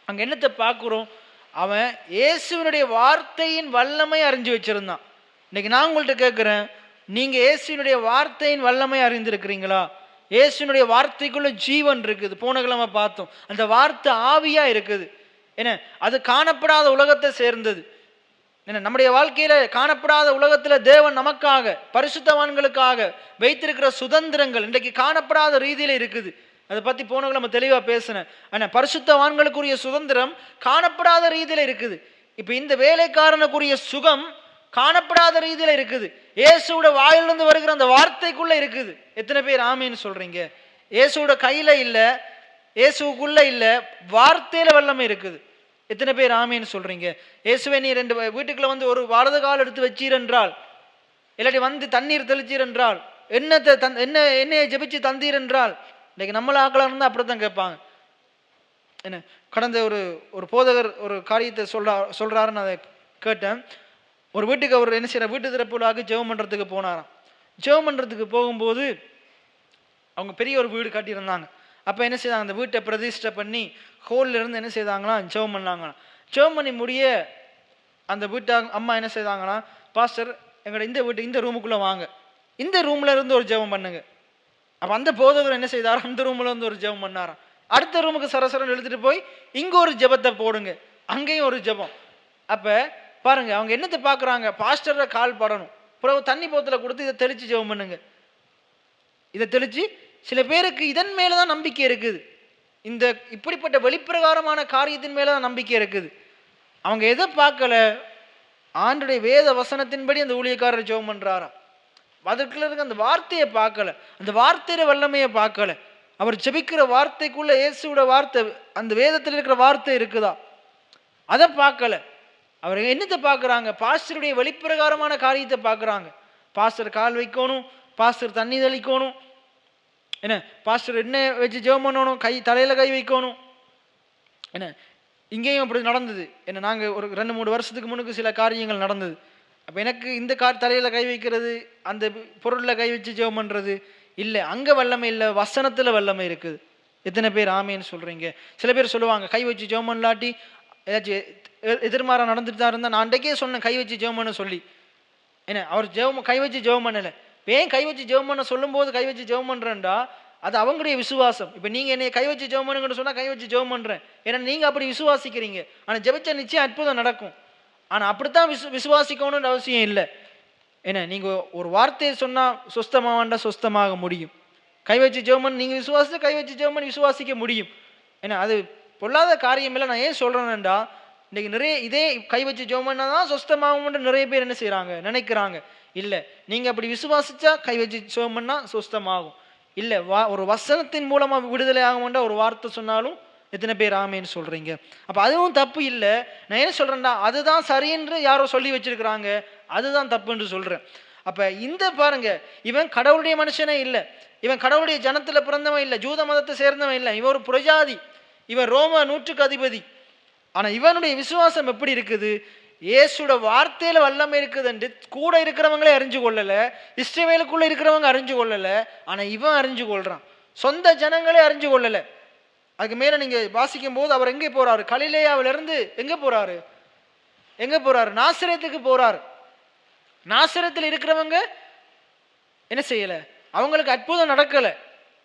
அங்க என்னத்தை பார்க்கிறோம், அவன் இயேசுவினுடைய வார்த்தையின் வல்லமை அறிஞ்சு வச்சிருந்தான். இன்னைக்கு நான் உங்கள்கிட்ட கேட்கிறேன், நீங்க இயேசுவினுடைய வார்த்தையின் வல்லமை அறிந்திருக்கிறீங்களா? இயேசுவினுடைய வார்த்தைக்குள்ள ஜீவன் இருக்குது. போன கிழமை பார்த்தோம், அந்த வார்த்தை ஆவியா இருக்குது. என்ன அது காணப்படாத உலகத்தை சேர்ந்தது. என்ன நம்முடைய வாழ்க்கையில காணப்படாத உலகத்துல தேவன் நமக்காக பரிசுத்தவான்களுக்காக வைத்திருக்கிற சுதந்திரங்கள் இன்றைக்கு காணப்படாத ரீதியில இருக்குது. அதை பத்தி போன கிழமை தெளிவா பேசினேன். ஆனா பரிசுத்தவான்களுக்குரிய சுதந்திரம் காணப்படாத ரீதியில இருக்குது. இப்ப இந்த வேலைக்காரனுக்குரிய சுகம் காணப்படாத ரீதியில இருக்குது. இயேசுவோட வாயிலிருந்து வருகிற அந்த வார்த்தைக்குள்ள இருக்குது. எத்தனை பேர் ஆமீன்னு சொல்றீங்க? இயேசுவோட கையில இல்ல, இயேசுக்குள்ள இல்ல, வார்த்தையில வல்லமை இருக்குது. எத்தனை பேர் ஆமீன்னு சொல்றீங்க? இயேசுவே நீ 2 வீட்டுக்குள்ள வந்து ஒரு வலது கால் எடுத்து வச்சீர் என்றால், இல்லாட்டி வந்து தண்ணீர் தெளிச்சீர் என்றால், எண்ணெயை ஜெபிச்சு தந்தீர் என்றால், இன்னைக்கு நம்மள ஆக்களா இருந்தா அப்படித்தான் கேட்பாங்க. என்ன கடந்த ஒரு போதகர் ஒரு காரியத்தை சொல்றாருன்னு அதை கேட்டேன். ஒரு வீட்டுக்கு அவர் என்ன செய்யற, வீட்டு திறப்புலாக ஜெபம் பண்றதுக்கு போனாராம். ஜெபம் பண்றதுக்கு போகும்போது அவங்க பெரிய ஒரு வீடு கட்டியிருந்தாங்க. அப்போ என்ன செய்தாங்க, அந்த வீட்டை பிரதிஷ்டை பண்ணி ஹோல்ல இருந்து என்ன செய்தாங்களாம், ஜெபம் பண்ணாங்களாம். ஜெபம் பண்ணி முடிய அந்த வீட்டை அம்மா என்ன செய்தாங்கன்னா, பாஸ்டர் எங்களோட இந்த வீட்டு இந்த ரூமுக்குள்ளே வாங்க, இந்த ரூம்ல இருந்து ஒரு ஜெபம் பண்ணுங்க. அப்போ அந்த போதகர் என்ன செய்தாரோ அந்த ரூம்ல இருந்து ஒரு ஜெபம் பண்ணாராம். அடுத்த ரூமுக்கு சரசரன்னு எழுதிட்டு போய் இங்கே ஒரு ஜெபத்தை போடுங்க, அங்கேயும் ஒரு ஜெபம். அப்போ பாருங்க அவங்க என்னத்தை பார்க்குறாங்க, பாஸ்டரை கால் படணும், பிறகு தண்ணி போத்தில் கொடுத்து இதை தெளித்து ஜெபம் பண்ணுங்க. இதை தெளித்து சில பேருக்கு இதன் மேலே தான் நம்பிக்கை இருக்குது, இந்த இப்படிப்பட்ட வெளிப்பிரகாரமான காரியத்தின் மேலே தான் நம்பிக்கை இருக்குது. அவங்க எதை பார்க்கல, ஆண்டுடைய வேத வசனத்தின்படி அந்த ஊழியக்காரர் ஜெபம் பண்ணுறாரா, அதுக்குள்ள இருக்க அந்த வார்த்தையை பார்க்கல, அந்த வார்த்தையில வல்லமையை பார்க்கல. அவர் ஜெபிக்கிற வார்த்தைக்குள்ள இயேசுவோட வார்த்தை, அந்த வேதத்தில் இருக்கிற வார்த்தை இருக்குதா, அதை பார்க்கல. அவர் என்னத்தை பார்க்குறாங்க, பாஸ்டருடைய வெளிப்பிரகாரமான காரியத்தை பார்க்குறாங்க. பாஸ்டர் கால் வைக்கணும், பாஸ்டர் தண்ணி தெளிக்கணும், என்ன பாஸ்டர் என்ன வச்சு ஜெபம் பண்ணணும், கை தலையில் கை வைக்கணும். என்ன இங்கேயும் அப்படி நடந்தது. என்ன நாங்கள் ஒரு 2-3 வருஷத்துக்கு முன்னுக்கு சில காரியங்கள் நடந்தது. அப்போ எனக்கு இந்த தலையில் கை வைக்கிறது, அந்த பொருளில் கை வச்சு ஜெபம் பண்ணுறது இல்லை, அங்கே வல்லமை இல்லை, வசனத்தில் வல்லமை இருக்குது. எத்தனை பேர் ஆமேன்னு சொல்கிறீங்க? சில பேர் சொல்லுவாங்க கை வச்சு ஜெபம் பண்ணலாட்டி ஏதாச்சும் எதிர்மாறாக நடந்துட்டு தான் இருந்தால், நான் அன்றைக்கே சொன்னேன் கை வச்சு ஜெபம் பண்ண சொல்லி. என்ன அவர் கை வச்சு ஜெபம் பண்ணலை, ஏன் கை வச்சு ஜெபம் பண்ண சொல்லும்போது கை வச்சு ஜெபம் பண்ணுறேன்டா, அது அவங்களுடைய விசுவாசம். இப்போ நீங்கள் என்னை கை வச்சு ஜெபம் பண்ணுங்கன்னு சொன்னால் கை வச்சு ஜெபம் பண்ணுறேன், ஏன்னா நீங்கள் அப்படி விசுவாசிக்கிறீங்க. ஆனால் ஜெபிச்ச நிச்சயம் அற்புதம் நடக்கும். ஆனால் அப்படித்தான் விசுவாசிக்கணும்னு அவசியம் இல்லை. ஏன்னா நீங்கள் ஒரு வார்த்தையை சொன்னால் சுஸ்தமாகண்டா சுஸ்தமாக முடியும். கை வச்சு ஜெபம் பண்ணி நீங்கள் விசுவாசித்து கை வச்சு ஜெபம் பண்ணி விசுவாசிக்க முடியும். ஏன்னா அது பொல்லாத காரியம் இல்லை. நான் ஏன் சொல்கிறேன்டா, இன்றைக்கி நிறைய இதே கை வச்சு ஜெபம் பண்ணால் தான் சுஸ்தமாகும்னு நிறைய பேர் என்ன செய்கிறாங்க, நினைக்கிறாங்க. இல்லை, நீங்கள் அப்படி விசுவாசிச்சா கை வச்சு ஜெபம் பண்ணால் சுஸ்தமாகும். இல்லை, ஒரு வசனத்தின் மூலமாக விடுதலை ஆகும்டா ஒரு வார்த்தை சொன்னாலும் எத்தனை பேர் ஆமேன்னு சொல்கிறீங்க? அப்போ அதுவும் தப்பு இல்லை. நான் என்ன சொல்கிறேன்டா, அதுதான் சரின்னு யாரோ சொல்லி வச்சிருக்கிறாங்க, அதுதான் தப்புன்னு சொல்கிறேன். அப்போ இந்த பாருங்க, இவன் கடவுளுடைய மனுஷனே இல்லை, இவன் கடவுளுடைய ஜனத்தில் பிறந்தவன் இல்லை, ஜூத மதத்தை சேர்ந்தவன் இல்லை, இவன் ஒரு புரஜாதி, இவன் ரோம 100க்கு அதிபதி. ஆனால் இவனுடைய விசுவாசம் எப்படி இருக்குது, இயேசுட வார்த்தையில வல்லமை இருக்குதுன்னு கூட இருக்கிறவங்களே அறிஞ்சு கொள்ளலை, இஸ்ரவேலுக்குள்ள இருக்கிறவங்க அறிஞ்சு கொள்ளலை, ஆனால் இவன் அறிஞ்சு கொள்றான், சொந்த ஜனங்களே அறிஞ்சு கொள்ளலை. அதுக்கு மேலே நீங்கள் வாசிக்கும் போது அவர் எங்கே போறாரு, கலிலேயாவிலிருந்து எங்கே போறாரு, நாசரேத்துக்கு போறாரு. நாசரேத்தில் இருக்கிறவங்க என்ன செய்யலை, அவங்களுக்கு அற்புதம் நடக்கலை.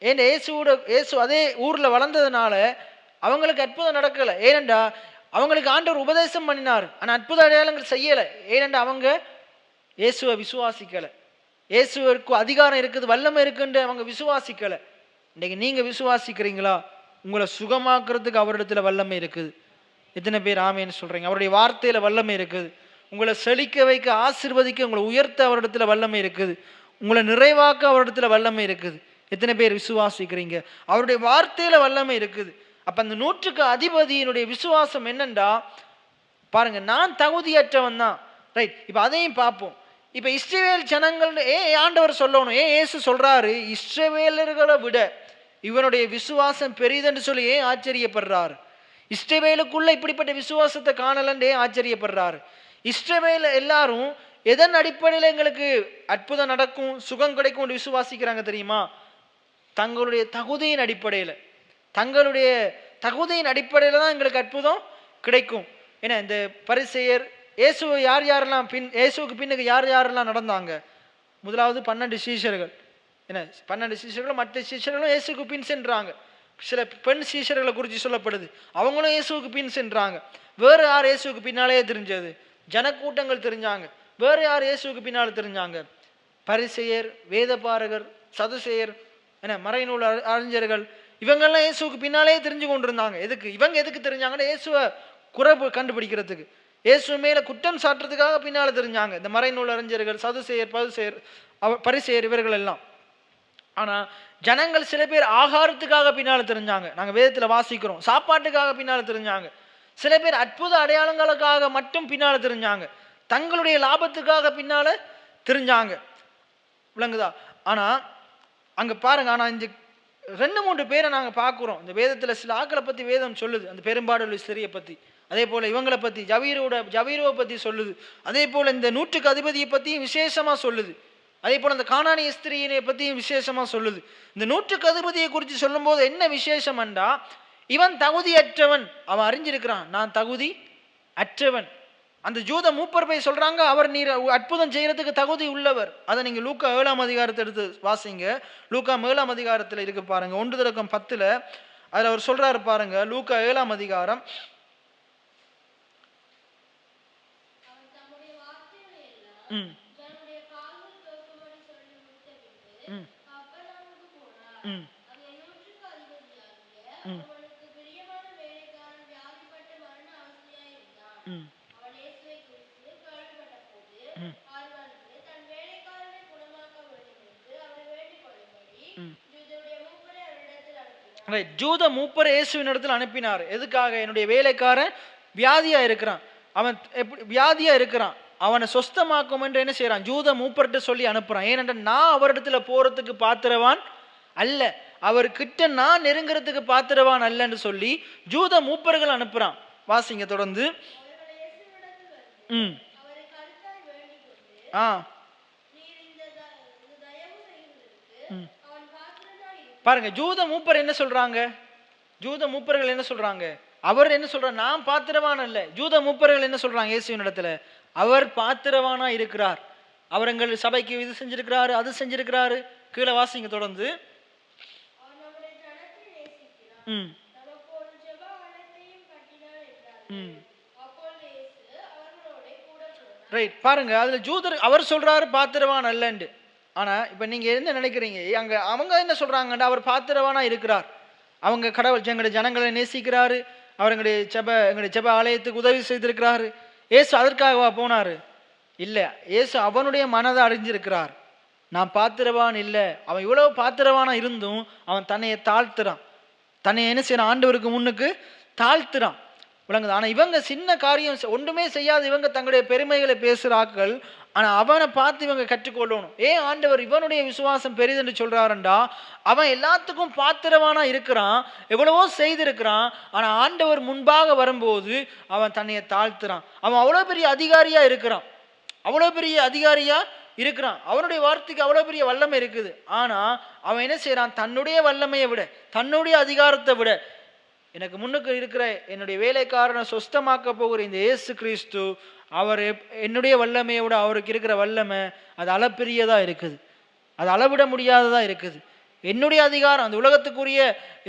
ஏன் இயேசு அதே ஊரில் வளர்ந்ததுனால அவங்களுக்கு அற்புதம் நடக்கலை. ஏனெண்டா அவங்களுக்கு ஆண்டவர் உபதேசம் பண்ணினார், ஆனால் அற்புத அடையாளங்கள் செய்யலை. ஏனெண்டா அவங்க இயேசுவை விசுவாசிக்கலை. இயேசுவிற்கு அதிகாரம் இருக்குது, வல்லமை இருக்குன்னு அவங்க விசுவாசிக்கலை. இன்றைக்கி நீங்கள் விசுவாசிக்கிறீங்களா? உங்களை சுகமாக்குறதுக்கு அவரிடத்துல வல்லமை இருக்குது. எத்தனை பேர் ஆமேன்னு சொல்கிறீங்க? அவருடைய வார்த்தையில் வல்லமை இருக்குது. உங்களை செழிக்க வைக்க, ஆசீர்வதிக்க, உங்களை உயர்த்த அவரிடத்துல வல்லமை இருக்குது. உங்களை நிறைவாக்க அவரிடத்துல வல்லமை இருக்குது. எத்தனை பேர் விசுவாசிக்கிறீங்க? அவருடைய வார்த்தையில் வல்லமை இருக்குது. அப்போ அந்த 100க்கு அதிபதியினுடைய விசுவாசம் என்னண்டா, பாருங்க, நான் தகுதியற்றவன் தான், ரைட். இப்போ அதையும் பார்ப்போம். இப்போ இஸ்ரவேல் ஜனங்கள் ஆண்டவர் சொல்லணும், இயேசு சொல்றாரு, இஸ்ரவேலர்களை விட இவனுடைய விசுவாசம் பெரிதென்று சொல்லி ஏன் ஆச்சரியப்படுறாரு? இஸ்ரவேலுக்குள்ள இப்படிப்பட்ட விசுவாசத்தை காணலன்றே ஆச்சரியப்படுறாரு. இஸ்ரவேல் எல்லாரும் எதன் அடிப்படையில் எங்களுக்கு அற்புதம் நடக்கும், சுகம் கிடைக்கும் விசுவாசிக்கிறாங்க தெரியுமா? தங்களுடைய தகுதியின் அடிப்படையில், தங்களுடைய தகுதியின் அடிப்படையில் தான் எங்களுக்கு அற்புதம் கிடைக்கும். ஏன்னா இந்த பரிசேயர் இயேசுவை யாரெல்லாம் இயேசுவுக்கு பின்னுக்கு யாரெல்லாம் நடந்தாங்க? முதலாவது 12 சீஷர்கள். என்ன 12 சீஷர்களும் மற்ற சீஷர்களும் இயேசுக்கு பின் சென்றாங்க. சில பெண் சீஷர்களை குறித்து சொல்லப்படுது, அவங்களும் இயேசுக்கு பின் சென்றாங்க. வேறு யார் இயேசுக்கு பின்னாலே தெரிஞ்சது? ஜனக்கூட்டங்கள் தெரிஞ்சாங்க. வேறு யார் இயேசுக்கு பின்னால் தெரிஞ்சாங்க? பரிசேயர், வேதபாரகர், சதுசேயர், என்ன மறைநூல் அறிஞர்கள், இவங்கெல்லாம் இயேசுக்கு பின்னாலே தெரிஞ்சு கொண்டிருந்தாங்க. எதுக்கு தெரிஞ்சாங்கன்னா, இயேசுவை குறைவு கண்டுபிடிக்கிறதுக்கு, இயேசு மேல குற்றம் சாட்டுறதுக்காக பின்னால் தெரிஞ்சாங்க. இந்த மறைநூல் அறிஞர்கள், சதுசேயர், பரிசேயர், இவர்கள் எல்லாம். ஆனா ஜனங்கள் சில பேர் ஆகாரத்துக்காக பின்னால் தெரிஞ்சாங்க. நாங்க வேதத்துல வாசிக்கிறோம், சாப்பாட்டுக்காக பின்னால் தெரிஞ்சாங்க. சில பேர் அற்புத அடையாளங்களுக்காக மட்டும் பின்னால் தெரிஞ்சாங்க, தங்களுடைய லாபத்துக்காக பின்னால தெரிஞ்சாங்க. விளங்குதா? ஆனா அங்க பாருங்க, ஆனா இந்த 2-3 பேரை நாங்க பார்க்குறோம். இந்த வேதத்துல சில ஆக்களை பத்தி வேதம் சொல்லுது, அந்த பெரும்பாடுள்ள ஸ்திரியை பத்தி, அதே போல இவங்களை பத்தி ஜவீரோவை பத்தி சொல்லுது, அதே போல இந்த 100க்கு அதிபதியை பத்தி விசேஷமா சொல்லுது. அதே போல அந்த கானானிய ஸ்திரீயை பற்றியும் விசேஷமா சொல்லுது. இந்த நூற்றுக்கு அதிபதியை குறித்து சொல்லும்போது என்ன விசேஷம் என்றா, இவன் தகுதியற்றவன். அவன் அறிஞ்சிருக்கிறான், நான் தகுதி அற்றவன். அந்த ஜூத மூப்பர் போய் சொல்றாங்க, அவர் நீர் அற்புதம் செய்யறதுக்கு தகுதி உள்ளவர். அதை நீங்க லூக்கா 7ஆம் அதிகாரத்தை எடுத்து வாசிங்க. லூக்கா 7ஆம் அதிகாரத்தில் இருக்கு பாருங்க, 1:10 அதுல அவர் சொல்றாரு பாருங்க. லூக்கா 7ஆம் அதிகாரம் ஜூத மூப்பர் இயேசுவின் இடத்துல அனுப்பினார். எதுக்காக? என்னுடைய வேலைக்காரன் வியாதியா இருக்கிறான், அவன் எப்படி வியாதியா இருக்கிறான், அவனை சொஸ்தமாக்கும் என்று என்ன செய்யறான், ஜூத மூப்பர்கிட்ட சொல்லி அனுப்புறான். ஏனென்றால் நான் அவரிடத்துல போறதுக்கு பாத்திரவான் அல்ல, அவர்கிட்ட நான் நெருங்கிறதுக்கு பாத்திரவான் அல்லன்னு சொல்லி ஜூத மூப்பர்கள் அனுப்புறான். வாசிங்க தொடர்ந்து. பாருங்க, ஜூத மூப்பர் என்ன சொல்றாங்க, ஜூத மூப்பர்கள் என்ன சொல்றாங்க, அவர் என்ன சொல்றார், நான் பாத்திரவான் அல்ல. ஜூத மூப்பர்கள் என்ன சொல்றாங்க இயேசுவின் இடத்துல, அவர் பாத்திரவானா இருக்கிறார், அவர் எங்கள் சபைக்கு இது செஞ்சிருக்கிறாரு, அது செஞ்சிருக்கிறாரு. கீழே வாசிங்க தொடர்ந்து. ரைட், பாருங்க அதுல ஜூதர் அவர் சொல்றாரு பாத்திரவான் அல்லண்டு. ஆனா இப்ப நீங்க என்ன நினைக்கிறீங்க, அங்க அவங்க என்ன சொல்றாங்கண்டா, அவர் பாத்திரவானா இருக்கிறார், அவங்க கடவுள் எங்களுடைய ஜனங்களை நேசிக்கிறாரு, அவர் எங்களுடைய ஜெப ஆலயத்துக்கு உதவி செய்திருக்கிறாரு. ஏசு அதற்காகவா போனாரு? இல்ல, ஏசு அவனுடைய மனதை அறிஞ்சிருக்கிறார். நான் பாத்திரவான் இல்லை. அவன் இவ்வளவு பாத்திரவானா இருந்தும் அவன் தன்னையை தாழ்த்துறான், தன்னை என்ன செய்யறான், ஆண்டவருக்கு முன்னுக்கு தாழ்த்துறான். விளங்குது? ஆனா இவங்க சின்ன காரியம் ஒன்றுமே செய்யாது, இவங்க தங்களுடைய பெருமைகளை பேசுறாக்கள். ஆனா அவனை பார்த்து இவங்க கற்றுக்கொள்ளணும். ஏன் ஆண்டவர் இவனுடைய விசுவாசம் பெரிதென்று சொல்றாருண்டா, அவன் எல்லாத்துக்கும் பாத்திரவானா இருக்கிறான், எவ்வளவோ செய்திருக்கிறான். ஆனா ஆண்டவர் முன்பாக வரும்போது அவன் தன்னையை தாழ்த்துறான். அவன் அவ்வளவு பெரிய அதிகாரியா இருக்கிறான், அவ்வளவு பெரிய அதிகாரியா இருக்கிறான், அவனுடைய வார்த்தைக்கு அவ்வளவு பெரிய வல்லமை இருக்குது. ஆனா அவன் என்ன செய்யறான், தன்னுடைய வல்லமையை விட, தன்னுடைய அதிகாரத்தை விட, எனக்கு முன்னுக்கு இருக்கிற என்னுடைய வேலைக்காரனை சொஸ்தமாக்க போகிற இந்த இயேசு கிறிஸ்து, அவர் என்னுடைய வல்லமையை விட அவருக்கு இருக்கிற வல்லமை அது அளப்பெரியதா இருக்குது, அது அளவிட முடியாததா இருக்குது. என்னுடைய அதிகாரம், அந்த உலகத்துக்குரிய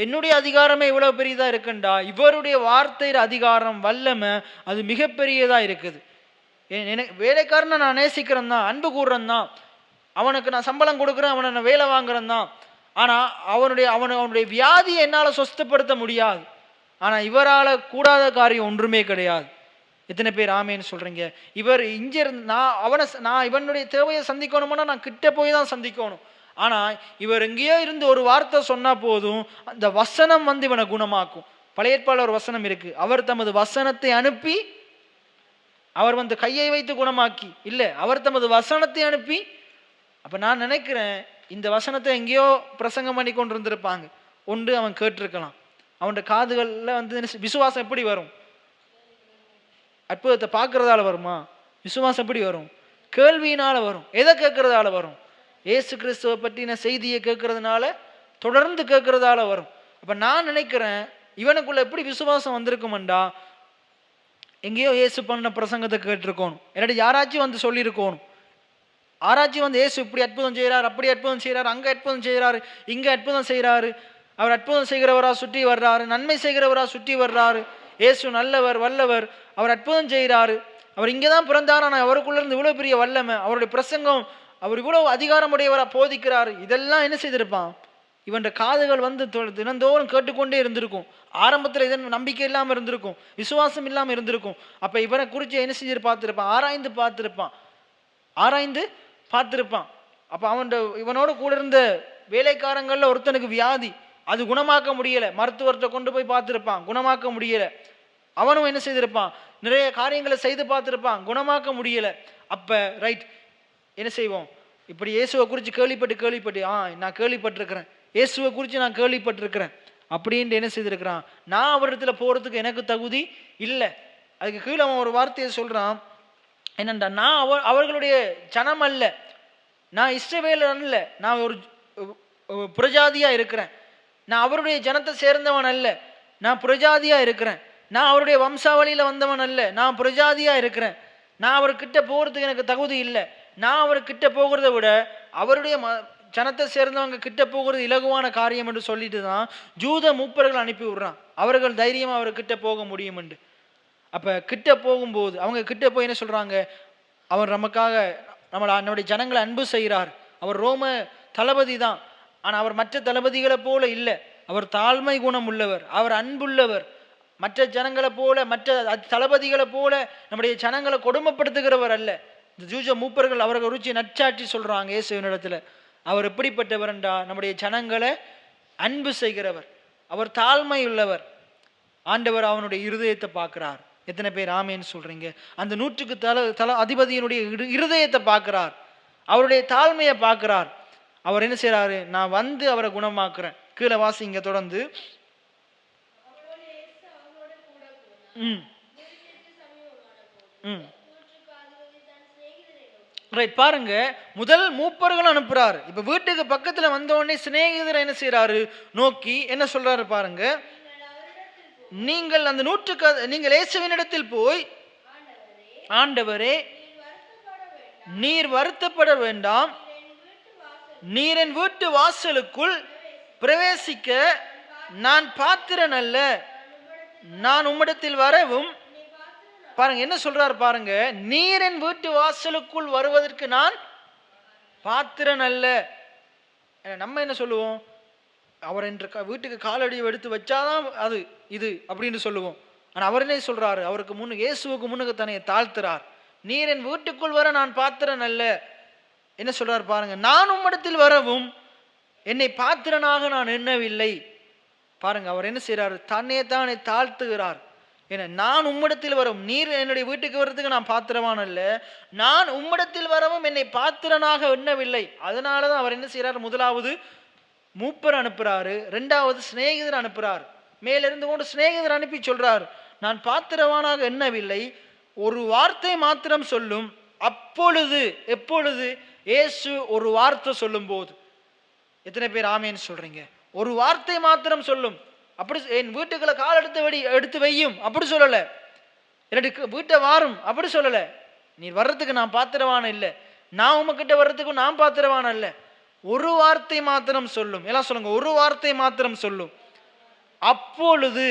என்னுடைய அதிகாரமே இவ்வளவு பெரியதா இருக்குண்டா, இவருடைய வார்த்தையிற அதிகாரம் வல்லமை அது மிகப்பெரியதா இருக்குது. வேலைக்காரனை நான் நேசிக்கிறேன் தான், அன்பு கூறுறேன் தான், அவனுக்கு நான் சம்பளம் கொடுக்குறேன், அவனை நான் வேலை வாங்குறேன் தான். ஆனா அவனுடைய வியாதியை என்னால சொஸ்தப்படுத்த முடியாது. ஆனா இவரால் கூடாத காரியம் ஒன்றுமே கிடையாது. எத்தனை பேர் ஆமேன்னு சொல்றீங்க? இவர் இங்க இருந்து நான் இவனுடைய தேவையை சந்திக்கணும்னா நான் கிட்ட போய் தான் சந்திக்கணும். ஆனா இவர் எங்கேயோ இருந்து ஒரு வார்த்தை சொன்னா போதும், அந்த வசனம் வந்து இவனை குணமாக்கும். பழைய ஏற்பாடுல ஒரு வசனம் இருக்கு, அவர் தமது வசனத்தை அனுப்பி, அவர் வந்து கையை வைத்து குணமாக்கி இல்ல, அவர் தமது வசனத்தை அனுப்பி. அப்ப நான் நினைக்கிறேன், இந்த வசனத்தை எங்கேயோ பிரசங்கம் பண்ணி கொண்டு இருந்திருப்பாங்க, ஒன்று அவன் கேட்டிருக்கலாம். அவனுடைய காதுகள்ல வந்து விசுவாசம் எப்படி வரும்? அற்புதத்தை பார்க்கறதால வருமா? விசுவாசம் எப்படி வரும்? கேள்வியினால வரும். எதை கேட்கறதால வரும்? ஏசு கிறிஸ்துவை பற்றின செய்தியை கேட்கறதுனால, தொடர்ந்து கேட்கறதால வரும். அப்ப நான் நினைக்கிறேன், இவனுக்குள்ள எப்படி விசுவாசம் வந்திருக்கும்டா, எங்கேயோ ஏசு பண்ண பிரசங்கத்தை கேட்டிருக்கணும், இல்லாட்டி யாராச்சும் வந்து சொல்லியிருக்கணும். ஆராய்ச்சி வந்து ஏசு இப்படி அற்புதம் செய்கிறார், அப்படி அற்புதம் செய்கிறார், அங்கே அற்புதம் செய்கிறாரு, இங்கே அற்புதம் செய்கிறாரு, அவர் அற்புதம் செய்கிறவரா சுற்றி வர்றாரு, நன்மை செய்கிறவரா சுற்றி வர்றாரு, ஏசு நல்லவர் வல்லவர், அவர் அற்புதம் செய்கிறாரு, அவர் இங்கே தான் பிறந்தார், ஆனால் அவருக்குள்ள இருந்து இவ்வளோ பெரிய வல்லமை, அவருடைய பிரசங்கம், அவர் இவ்வளவு அதிகாரமுடையவராக போதிக்கிறார். இதெல்லாம் என்ன செய்திருப்பான்? இவன் காதுகள் வந்து தினந்தோறும் கேட்டுக்கொண்டே இருந்திருக்கும். ஆரம்பத்தில் இதன் நம்பிக்கை இல்லாமல் இருந்திருக்கும், விசுவாசம் இல்லாமல் இருந்திருக்கும். அப்போ இவனை குறித்து என்ன செஞ்சு பார்த்துருப்பான்? ஆராய்ந்து பார்த்துருப்பான். அப்போ இவனோட கூட இருந்த வேலைக்காரங்களில் ஒருத்தனுக்கு வியாதி, அது குணமாக்க முடியலை, மருத்துவர்கிட்ட கொண்டு போய் பார்த்துருப்பான், குணமாக்க முடியலை. அவனும் என்ன செய்திருப்பான்? நிறைய காரியங்களை செய்து பார்த்துருப்பான், குணமாக்க முடியலை. அப்போ ரைட், என்ன செய்வோம்? இப்படி இயேசுவை குறித்து கேள்விப்பட்டு நான் கேள்விப்பட்டிருக்கிறேன், இயேசுவை குறித்து நான் கேள்விப்பட்டிருக்கிறேன் அப்படின்ட்டு என்ன செய்திருக்கிறான்? நான் அவரிடத்துல போகிறதுக்கு எனக்கு தகுதி இல்லை. அதுக்கு கீழே அவன் ஒரு வார்த்தையை சொல்கிறான், என்னண்டா, நான் அவர்களுடைய ஜனம் அல்ல, நான் இஸ்ரவேலர் அல்ல, நான் ஒரு புறஜாதியா இருக்கிறேன், நான் அவருடைய ஜனத்தை சேர்ந்தவன் அல்ல, நான் புறஜாதியா இருக்கிறேன், நான் அவருடைய வம்சாவளியில வந்தவன் அல்ல, நான் புறஜாதியா இருக்கிறேன், நான் அவர்கிட்ட போகிறதுக்கு எனக்கு தகுதி இல்லை, நான் அவர்கிட்ட போகிறத விட அவருடைய ஜனத்தை சேர்ந்தவங்க கிட்ட போகிறது இலகுவான காரியம் என்று சொல்லிட்டு தான் ஜூத மூப்பர்கள் அனுப்பி விடுறான், அவர்கள் தைரியமாக அவர்கிட்ட போக முடியும் என்று. அப்போ கிட்ட போகும்போது அவங்க கிட்ட போய் என்ன சொல்கிறாங்க, அவர் நமக்காக நம்முடைய ஜனங்களை அன்பு செய்கிறார், அவர் ரோம தளபதி தான், ஆனால் அவர் மற்ற தளபதிகளை போல இல்லை, அவர் தாழ்மை குணம் உள்ளவர், அவர் அன்புள்ளவர், மற்ற ஜனங்களை போல மற்ற தளபதிகளை போல நம்முடைய ஜனங்களை கொடுமைப்படுத்துகிறவர் அல்ல. இந்த ஜூஜ மூப்பர்கள் அவர்கள் ருச்சி நச்சாட்சி சொல்கிறாங்க இயேசுவின் இடத்துல, அவர் எப்படிப்பட்டவர் என்றால் நம்முடைய ஜனங்களை அன்பு செய்கிறவர், அவர் தாழ்மை உள்ளவர். ஆண்டவர் அவனுடைய இருதயத்தை பார்க்கிறார். எத்தனை பேர் ஆமேன்னு சொல்றீங்க? அந்த 100க்கு தல அதிபதியினுடைய இருதயத்தை பார்க்கிறார், அவருடைய தாழ்மையை பார்க்கிறார். அவர் என்ன செய்யறாரு, நான் வந்து அவரை குணமாக்குறேன். கீழே வாசிங்க தொடர்ந்து. ரைட், பாருங்க, முதல் மூப்பர்கள் அனுப்புறாரு. இப்ப வீட்டுக்கு பக்கத்துல வந்த உடனே சிநேகிதர் என்ன செய்யறாரு, நோக்கி என்ன சொல்றாரு பாருங்க, நீங்கள் அந்த நீங்கள் இயேசுவினிடத்தில் போய், ஆண்டவரே நீர் வருத்தப்பட வேண்டாம், நீர் என் வீட்டு வாசலுக்குள் பிரவேசிக்க நான் பாத்திரன் அல்ல, நான் உம்மிடத்தில் வரவும். பாருங்க என்ன சொல்றாரு பாருங்க, நீர் என் வீட்டு வாசலுக்குள் வருவதற்கு நான் பாத்திரன் அல்ல. நம்ம என்ன சொல்லுவோம், அவர் என்ற வீட்டுக்கு காலடி எடுத்து வச்சாதான் அது இது அப்படின்னு சொல்லுவோம். ஆனால் அவர் என்ன சொல்றாரு, அவருக்கு முன்னு இயேசுவுக்கு முன்னுக்கு தன்னை தாழ்த்துறார். நீர் என் வீட்டுக்குள் வர நான் பாத்திரன் அல்ல. என்ன சொல்றாரு பாருங்க, நான் உம்மிடத்தில் வரவும் என்னை பாத்திரனாக நான் எண்ணவில்லை. பாருங்க அவர் என்ன செய்யறாரு, தன்னை தானே தாழ்த்துகிறார். ஏன்னா நான் உம்மிடத்தில் வரவும், நீர் என்னுடைய வீட்டுக்கு வர்றதுக்கு நான் பாத்திரவான் அல்ல, நான் உம்மிடத்தில் வரவும் என்னை பாத்திரனாக எண்ணவில்லை. அதனாலதான் அவர் என்ன செய்யறாரு, முதலாவது மூப்பர் அனுப்புறாரு, ரெண்டாவது சிநேகிதர் அனுப்புறாரு. மேலிருந்து கொண்டு சிநேகிதர் அனுப்பி சொல்றார், நான் பாத்திரவானாக எண்ணவில்லை, ஒரு வார்த்தை மாத்திரம் சொல்லும். அப்பொழுது, எப்பொழுது, இயேசு ஒரு வார்த்தை சொல்லும் போது. எத்தனை பேர் ஆமேன்னு சொல்றீங்க? ஒரு வார்த்தை மாத்திரம் சொல்லும். அப்படி என் வீட்டுக்குள்ள கால் எடுத்து வையும் அப்படி சொல்லல, எனக்கு வீட்டை வாரும் அப்படி சொல்லல. நீ வர்றதுக்கு நான் பாத்திரவான இல்லை, நான் உமக்கிட்ட வர்றதுக்கு நான் பாத்திரவான இல்லை, ஒரு வார்த்தை மாத்திரம் சொல்லும். எல்லாம் சொல்லுங்க, ஒரு வார்த்தை மாத்திரம் சொல்லும். அப்பொழுது,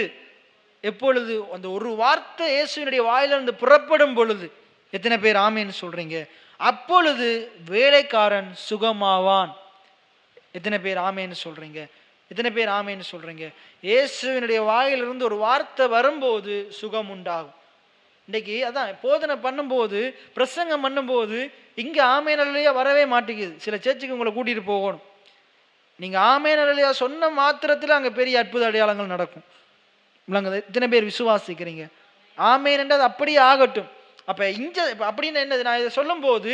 எப்பொழுது, அந்த ஒரு வார்த்தை இயேசுவினுடைய வாயிலிருந்து புறப்படும் பொழுது. எத்தனை பேர் ஆமேன்னு சொல்றீங்க? அப்பொழுது வேலைக்காரன் சுகமாவான். எத்தனை பேர் ஆமேன்னு சொல்றீங்க? எத்தனை பேர் ஆமேன்னு சொல்றீங்க? இயேசுவினுடைய வாயிலிருந்து ஒரு வார்த்தை வரும்போது சுகம் உண்டாகும். இன்னைக்கு அதான் போதனை பண்ணும்போது, பிரசங்கம் பண்ணும்போது இங்கே ஆமேன் அல்லையா வரவே மாட்டேங்குது. சில சேர்ச்சுக்கு உங்களை கூட்டிகிட்டு போகணும். நீங்கள் ஆமேன் அல்லையா சொன்ன மாத்திரத்தில் அங்கே பெரிய அற்புத அடையாளங்கள் நடக்கும். இல்லைங்க, இத்தனை பேர் விசுவாசிக்கிறீங்க? ஆமேன் என்றது அப்படியே ஆகட்டும். அப்போ இங்கே அப்படின்னு என்னது, நான் இதை சொல்லும்போது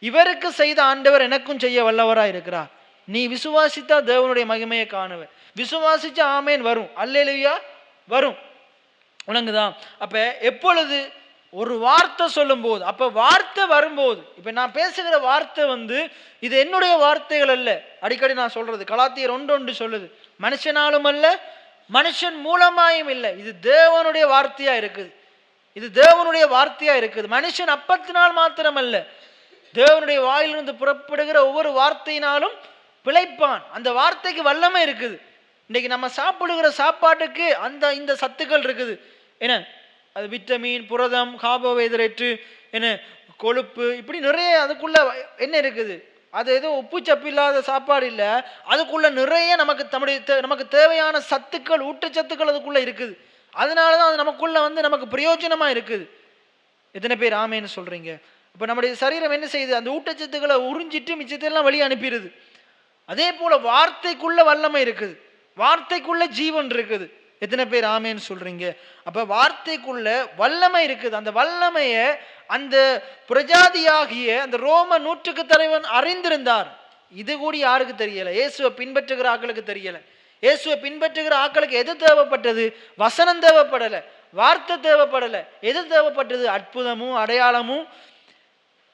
இவருக்கு செய்த ஆண்டவர் எனக்கும் செய்ய வல்லவராக இருக்கிறார். நீ விசுவாசித்தா தேவனுடைய மகிமையை காணுவேன். விசுவாசிச்சா ஆமேன் வரும், அல்லேலூயா வரும். உனக்குதான். அப்போ எப்பொழுது ஒரு வார்த்தை சொல்லும் போது, அப்போ வார்த்தை வரும்போது, இப்போ நான் பேசுகிற வார்த்தை இது என்னுடைய வார்த்தைகள் அல்ல. அடிக்கடி நான் சொல்றது கலாத்தியர் 1:1 சொல்லுது, மனுஷனாலும் அல்ல மனுஷன் மூலமாயும் இல்லை, இது தேவனுடைய வார்த்தையா இருக்குது. இது தேவனுடைய வார்த்தையா இருக்குது. மனுஷன் அப்பத்தினால் மாத்திரம் அல்ல, தேவனுடைய வாயிலிருந்து புறப்படுகிற ஒவ்வொரு வார்த்தையினாலும் பிழைப்பான். அந்த வார்த்தைக்கு வல்லமை இருக்குது. இன்னைக்கு நம்ம சாப்பிடுகிற சாப்பாட்டுக்கு இந்த சத்துக்கள் இருக்குது. என்ன, அது விட்டமின், புரதம், கார்போஹைட்ரேட்டு, என்ன கொழுப்பு, இப்படி நிறைய அதுக்குள்ள என்ன இருக்குது. அது ஏதோ உப்பு சப்பு இல்லாத சாப்பாடு இல்லை, அதுக்குள்ள நிறைய நமக்கு தேவையான சத்துக்கள், ஊட்டச்சத்துக்கள் அதுக்குள்ள இருக்குது. அதனாலதான் அது நமக்குள்ள நமக்கு பிரயோஜனமா இருக்குது. எத்தனை பேர் ஆமேன்னு சொல்றீங்க? இப்போ நம்முடைய சரீரம் என்ன செய்யுது, அந்த ஊட்டச்சத்துக்களை உறிஞ்சிட்டு மிச்சத்தெல்லாம் வெளியே அனுப்பிடுது. அதே போல வார்த்தைக்குள்ள வல்லமை இருக்குது, வார்த்தைக்குள்ள ஜீவன் இருக்குது. எத்தனை பேர் ஆமேன்னு சொல்றீங்க? அப்ப வார்த்தைக்குள்ள வல்லமை இருக்குது. அந்த வல்லமைய அந்த பிரஜாதியாகிய அந்த ரோம 100க்கு தலைவன் அறிந்திருந்தார். இது கூடி யாருக்கு தெரியல? இயேசுவை பின்பற்றுகிற ஆக்களுக்கு தெரியல. இயேசுவை பின்பற்றுகிற ஆக்களுக்கு எது தேவைப்பட்டது? வசனம் தேவைப்படலை, வார்த்தை தேவைப்படலை. எது தேவைப்பட்டது? அற்புதமும் அடையாளமும்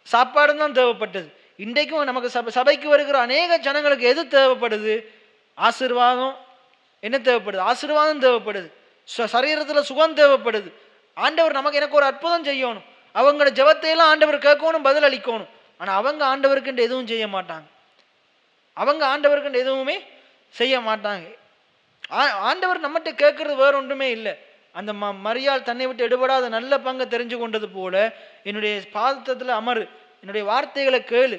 சாப்பாடும் தான் தேவைப்பட்டது. இன்றைக்கும் நமக்கு சபைக்கு வருகிற அநேக ஜனங்களுக்கு எது தேவைப்படுது? ஆசீர்வாதம். என்ன தேவைப்படுது? ஆசீர்வாதம் தேவைப்படுது. சரீரத்தில் சுகம் தேவைப்படுது. ஆண்டவர் எனக்கு ஒரு அற்புதம் செய்யணும், அவங்களோட ஜெபத்தையெல்லாம் ஆண்டவர் கேட்கணும், பதில் அளிக்கணும். ஆனால் அவங்க ஆண்டவருக்குன்ற எதுவும் செய்ய மாட்டாங்க. அவங்க ஆண்டவருக்குன்ற எதுவுமே செய்ய மாட்டாங்க. ஆண்டவர் நம்மகிட்ட கேட்கறது வேற ஒன்றுமே இல்லை. அந்த மரியாள் தன்னை விட்டு எடுபடாத நல்ல பங்கை தெரிஞ்சு கொண்டது போல, என்னுடைய பாதத்தில் அமரு, என்னுடைய வார்த்தைகளை கேளு.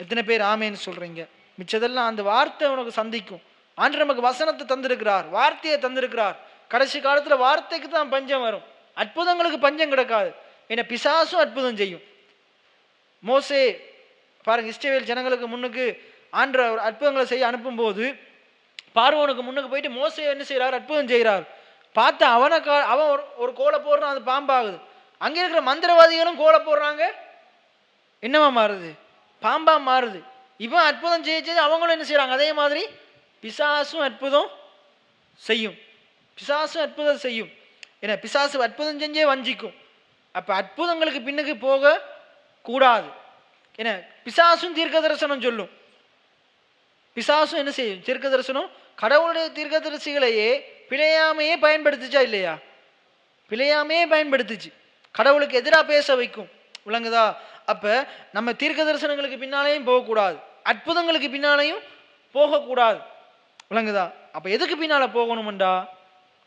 எத்தனை பேர் ஆமேன்னு சொல்றீங்க? மிச்சதெல்லாம் அந்த வார்த்தை உனக்கு சந்திக்கும். ஆண்டு நமக்கு வசனத்தை தந்திருக்கிறார், வார்த்தையை தந்திருக்கிறார். கடைசி காலத்தில் வார்த்தைக்கு தான் பஞ்சம் வரும், அற்புதங்களுக்கு பஞ்சம் கிடக்காது. ஏன்னா பிசாசும் அற்புதம் செய்யும். மோசே பாருங்க, இஸ்ரவேல் ஜனங்களுக்கு முன்னுக்கு ஆண்டு அற்புதங்களை செய்ய அனுப்பும்போது பார்வோனுக்கு முன்னுக்கு போயிட்டு மோசே என்ன செய்யறார்? அற்புதம் செய்கிறார். பார்த்தா அவன் ஒரு கோலை போடுறான், அது பாம்பாகுது. அங்கே இருக்கிற மந்திரவாதிகளும் கோலை போடுறாங்க, என்னவா மாறுது? பாம்பா மாறுது. இவன் அற்புதம் செய்ய அவங்களும் என்ன செய்யறாங்க? அதே மாதிரி பிசாசும் அற்புதம் செய்யும். பிசாசும் அற்புதம் செய்யும். ஏன்னா பிசாசு அற்புதம் செஞ்சே வஞ்சிக்கும். அப்ப அற்புதங்களுக்கு பின்னுக்கு போக கூடாது. ஏன்னா பிசாசும் தீர்க்க தரிசனம் சொல்லும். பிசாசும் என்ன செய்யும்? தீர்க்க தரிசனம். கடவுளுடைய தீர்க்க தரிசிகளையே பிழையாமையே பயன்படுத்துச்சா இல்லையா? பிழையாமையே பயன்படுத்துச்சு, கடவுளுக்கு எதிராக பேச வைக்கும். விளங்குதா? அப்ப நம்ம தீர்க்க தரிசனங்களுக்கு பின்னாலேயும் போகக்கூடாது, அற்புதங்களுக்கு பின்னாலேயும் போகக்கூடாது. விளங்குதா? அப்ப எதுக்கு பின்னால போகணும்டா?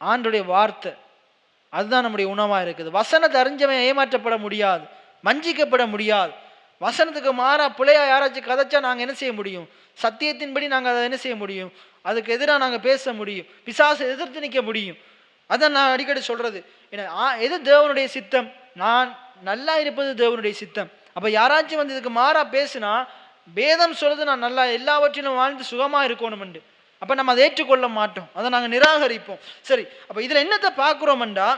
ஆண்டுடைய வார்த்தை, அதுதான் நம்முடைய உணவா இருக்குது. வசனத்தை அறிஞ்சவன் ஏமாற்றப்பட முடியாது, வஞ்சிக்கப்பட முடியாது. வசனத்துக்கு மாறா பிள்ளையா யாராச்சும் கதைச்சா நாங்கள் என்ன செய்ய முடியும்? சத்தியத்தின்படி நாங்கள் அதை என்ன செய்ய முடியும்? அதுக்கு எதிராக நாங்கள் பேச முடியும், பிசாசை எதிர்த்து நிற்க முடியும். அதான் நான் அடிக்கடி சொல்றது. எது தேவனுடைய சித்தம்? நான் நல்லா இருப்பது தேவனுடைய சித்தம். அப்ப யாராச்சும் வந்து இதுக்கு மாறா பேசுனா, வேதம் சொல்றது நான் நல்லா எல்லாவற்றிலும் வாழ்ந்து சுகமா இருக்கணும்ண்டு. அப்ப நம்ம அதை ஏற்றுக்கொள்ள மாட்டோம், அதை நாங்கள் நிராகரிப்போம். சரி, அப்ப இதுல என்னத்தை பார்க்கிறோம்டா,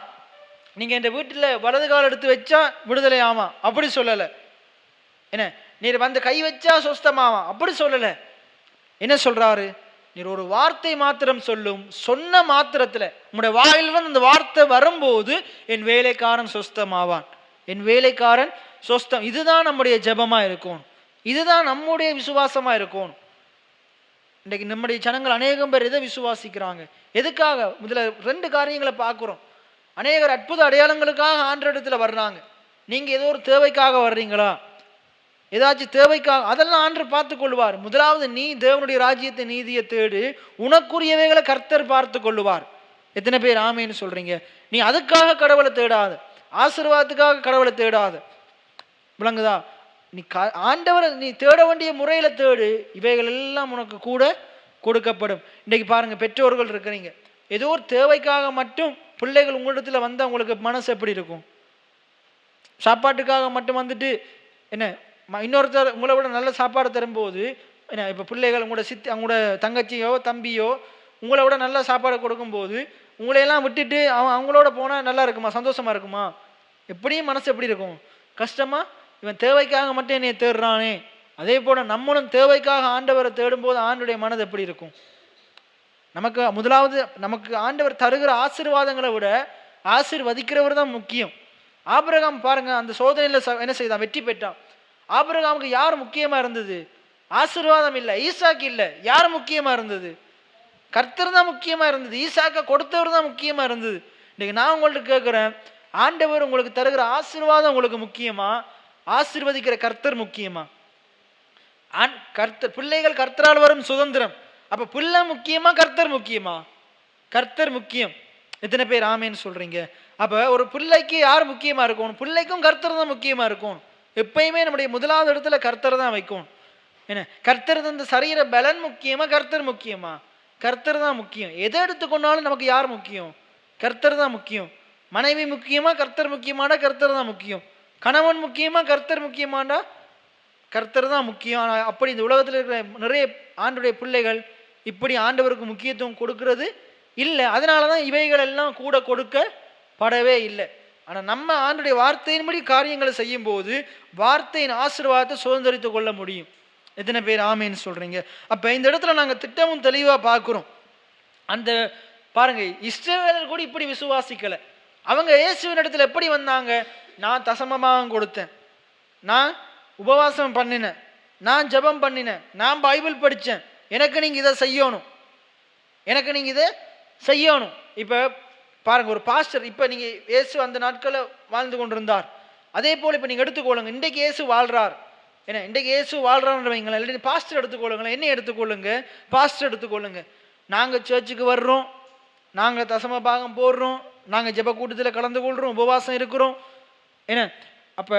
நீங்க இந்த வீட்டில் வலது கால் எடுத்து வச்சா விடுதலை ஆமா அப்படி சொல்லலை. என்ன, நீர் வந்து கை வச்சா சொஸ்தமாவா அப்படி சொல்லலை. என்ன சொல்றாரு? நீர் ஒரு வார்த்தை மாத்திரம் சொல்லும், சொன்ன மாத்திரத்துல உங்களுடைய வாயில் வந்து அந்த வார்த்தை வரும்போது என் வேலைக்காரன் சொஸ்தமாவான், என் வேலைக்காரன் சொஸ்தம். இதுதான் நம்முடைய ஜெபமா இருக்கணும், இதுதான் நம்முடைய விசுவாசமா இருக்கணும். இன்றைக்கு நம்முடைய ஜனங்கள் அநேகம் பேர் எதை விசுவாசிக்கிறாங்க? எதுக்காக? முதல்ல 2 காரியங்களை பார்க்குறோம். அநேகர் அற்புத அடையாளங்களுக்காக ஆண்டவரிடத்துல வர்றாங்க. நீங்க ஏதோ ஒரு தேவைக்காக வர்றீங்களா? ஏதாச்சும் தேவைக்காக, அதெல்லாம் ஆண்டவர் பார்த்து கொள்வார். முதலாவது நீ தேவனுடைய ராஜ்யத்தை நீதியை தேடு, உனக்குரியவைகளை கர்த்தர் பார்த்து கொள்ளுவார். எத்தனை பேர் ஆமேன்னு சொல்றீங்க? நீ அதுக்காக கடவுளை தேடாத, ஆசீர்வாதத்துக்காக கடவுளை தேடாத. விளங்குதா? நீ ஆண்டவரை நீ தேட வேண்டிய முறையில தேடு, இவைகள் எல்லாம் உனக்கு கூட கொடுக்கப்படும். இன்னைக்கு பாருங்க, பெற்றோர்கள் இருக்கிறீங்க, ஏதோ ஒரு தேவைக்காக மட்டும் பிள்ளைகள் உங்களிடத்துல வந்தா உங்களுக்கு மனசு எப்படி இருக்கும்? சாப்பாட்டுக்காக மட்டும் வந்துட்டு என்ன, இன்னொருத்தர் உங்களை விட நல்ல சாப்பாடு தரும்போது என்ன, இப்போ பிள்ளைகள் உங்களோட தங்கச்சியோ தம்பியோ உங்களை விட நல்ல சாப்பாடு கொடுக்கும்போது உங்களையெல்லாம் விட்டுட்டு அவங்களோட போனால் நல்லா இருக்குமா? சந்தோஷமா இருக்குமா? எப்படியும் மனசு எப்படி இருக்கும்? கஷ்டமா? இவன் தேவைக்காக மட்டும் என்னை தேடுறானே. அதே போல நம்மளும் தேவைக்காக ஆண்டவரை தேடும்போது ஆண்டுடைய மனது எப்படி இருக்கும்? நமக்கு முதலாவது நமக்கு ஆண்டவர் தருகிற ஆசீர்வாதங்களை விட ஆசீர்வதிக்கிறவர் தான் முக்கியம். ஆபிரகாம் பாருங்க, அந்த சோதனையில என்ன செய்தான்? வெற்றி பெற்றான். ஆபிரகாமுக்கு யார் முக்கியமா இருந்தது? ஆசீர்வாதம் இல்லை, ஈசாக்கு இல்லை. யார் முக்கியமா இருந்தது? கர்த்தர் தான் முக்கியமா இருந்தது. ஈசாக்க கொடுத்தவர் தான் முக்கியமா இருந்தது. இன்னைக்கு நான் உங்கள்ட்ட கேட்கிறேன், ஆண்டவர் உங்களுக்கு தருகிற ஆசீர்வாதம் உங்களுக்கு முக்கியமா, ஆசீர்வதிக்கிற கர்த்தர் முக்கியமா? கர்த்தர், பிள்ளைகள் கர்த்தரால் வரும் சுதந்திரம். அப்ப பிள்ளை முக்கியமா, கர்த்தர் முக்கியமா? கர்த்தர் முக்கியம். எத்தனை பேர் ஆமேன்னு சொல்றீங்க? அப்ப ஒரு பிள்ளைக்கு யார் முக்கியமா இருக்கணும்? பிள்ளைக்கும் கர்த்தர் தான் முக்கியமா இருக்கும். எப்பயுமே நம்முடைய முதலாவது இடத்துல கர்த்தர் தான் வைக்கும். என்ன, கர்த்தர் இந்த சரீர பலன் முக்கியமா, கர்த்தர் முக்கியமா? கர்த்தர் தான் முக்கியம். எதை எடுத்துக்கொண்டாலும் நமக்கு யார் முக்கியம்? கர்த்தர் தான் முக்கியம். மனைவி முக்கியமா, கர்த்தர் முக்கியமாடா? கர்த்தர் தான் முக்கியம். கணவன் முக்கியமா, கர்த்தர் முக்கியமாண்டா? கர்த்தர் தான் முக்கியம். அப்படி இந்த உலகத்தில் இருக்கிற நிறைய ஆண்டுடைய பிள்ளைகள் இப்படி ஆண்டவருக்கு முக்கியத்துவம் கொடுக்கறது இல்லை. அதனாலதான் இவைகள் எல்லாம் கூட கொடுக்கப்படவே இல்லை. ஆனா நம்ம ஆண்டுடைய வார்த்தையின்படி காரியங்களை செய்யும் போது வார்த்தையின் ஆசீர்வாதத்தை சுதந்திரித்துக் கொள்ள முடியும். எத்தனை பேர் ஆமேன்னு சொல்றீங்க? அப்ப இந்த இடத்துல நாங்க திட்டமும் தெளிவா பார்க்கிறோம். அந்த பாருங்க, இஸ்ரவேலர் கூட இப்படி விசுவாசிக்கல. அவங்க இயேசுவின் இடத்துல எப்படி வந்தாங்க? நான் தசமமாக கொடுத்தேன், நான் உபவாசம் பண்ணினேன், நான் ஜெபம் பண்ணினேன், நான் பைபிள் படித்தேன், எனக்கு நீங்கள் இதை செய்யணும், எனக்கு நீங்கள் இதை செய்யணும். இப்போ பாருங்க, ஒரு பாஸ்டர், இப்போ நீங்கள் இயேசு அந்த நாட்களில் வாழ்ந்து கொண்டிருந்தார், அதே போல் இப்போ நீங்கள் எடுத்துக்கொள்ளுங்க, இன்றைக்கு இயேசு வாழ்கிறார், ஏன்னா இன்றைக்கு இயேசு வாழ்கிறான்னு வைங்களேன், இல்லை பாஸ்டர் எடுத்துக்கொள்ளுங்களேன், என்ன எடுத்துக்கொள்ளுங்க, பாஸ்டர் எடுத்துக்கொள்ளுங்க. நாங்கள் சர்ச்சுக்கு வர்றோம், நாங்கள் தசம பாகம் போடுறோம், நாங்கள் ஜெப கூட்டத்தில் கலந்து கொள்கிறோம், உபவாசம் இருக்கிறோம், என்ன அப்போ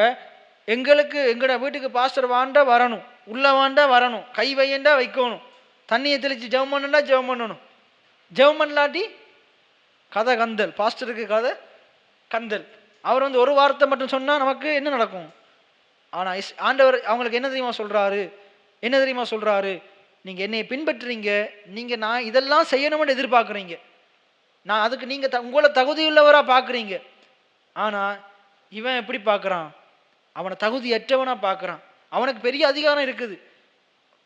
எங்களுக்கு எங்களோட வீட்டுக்கு பாஸ்டர் வாண்டா வரணும், உள்ள வாண்டா வரணும், கை வையண்டா வைக்கணும், தண்ணியை தெளித்து ஜெபம் பண்ணண்டா ஜெபம் பண்ணணும், ஜெபம் பண்ணலாட்டி கதை கந்தல், பாஸ்டருக்கு கதை கந்தல். அவர் ஒரு வார்த்தை மட்டும் சொன்னால் நமக்கு என்ன நடக்கும்? ஆனால் ஆண்டவர் அவங்களுக்கு என்ன தெரியுமா சொல்கிறாரு, என்ன தெரியுமா சொல்கிறாரு, நீங்கள் என்னை பின்பற்றுறீங்க, நீங்கள் நான் இதெல்லாம் செய்யணும்னு எதிர்பார்க்குறீங்க, நான் அதுக்கு நீங்கள் உங்களை தகுதியுள்ளவராக பார்க்குறீங்க, ஆனால் இவன் எப்படி பார்க்குறான், அவனை தகுதியற்றவனாக பார்க்குறான். அவனுக்கு பெரிய அதிகாரம் இருக்குது,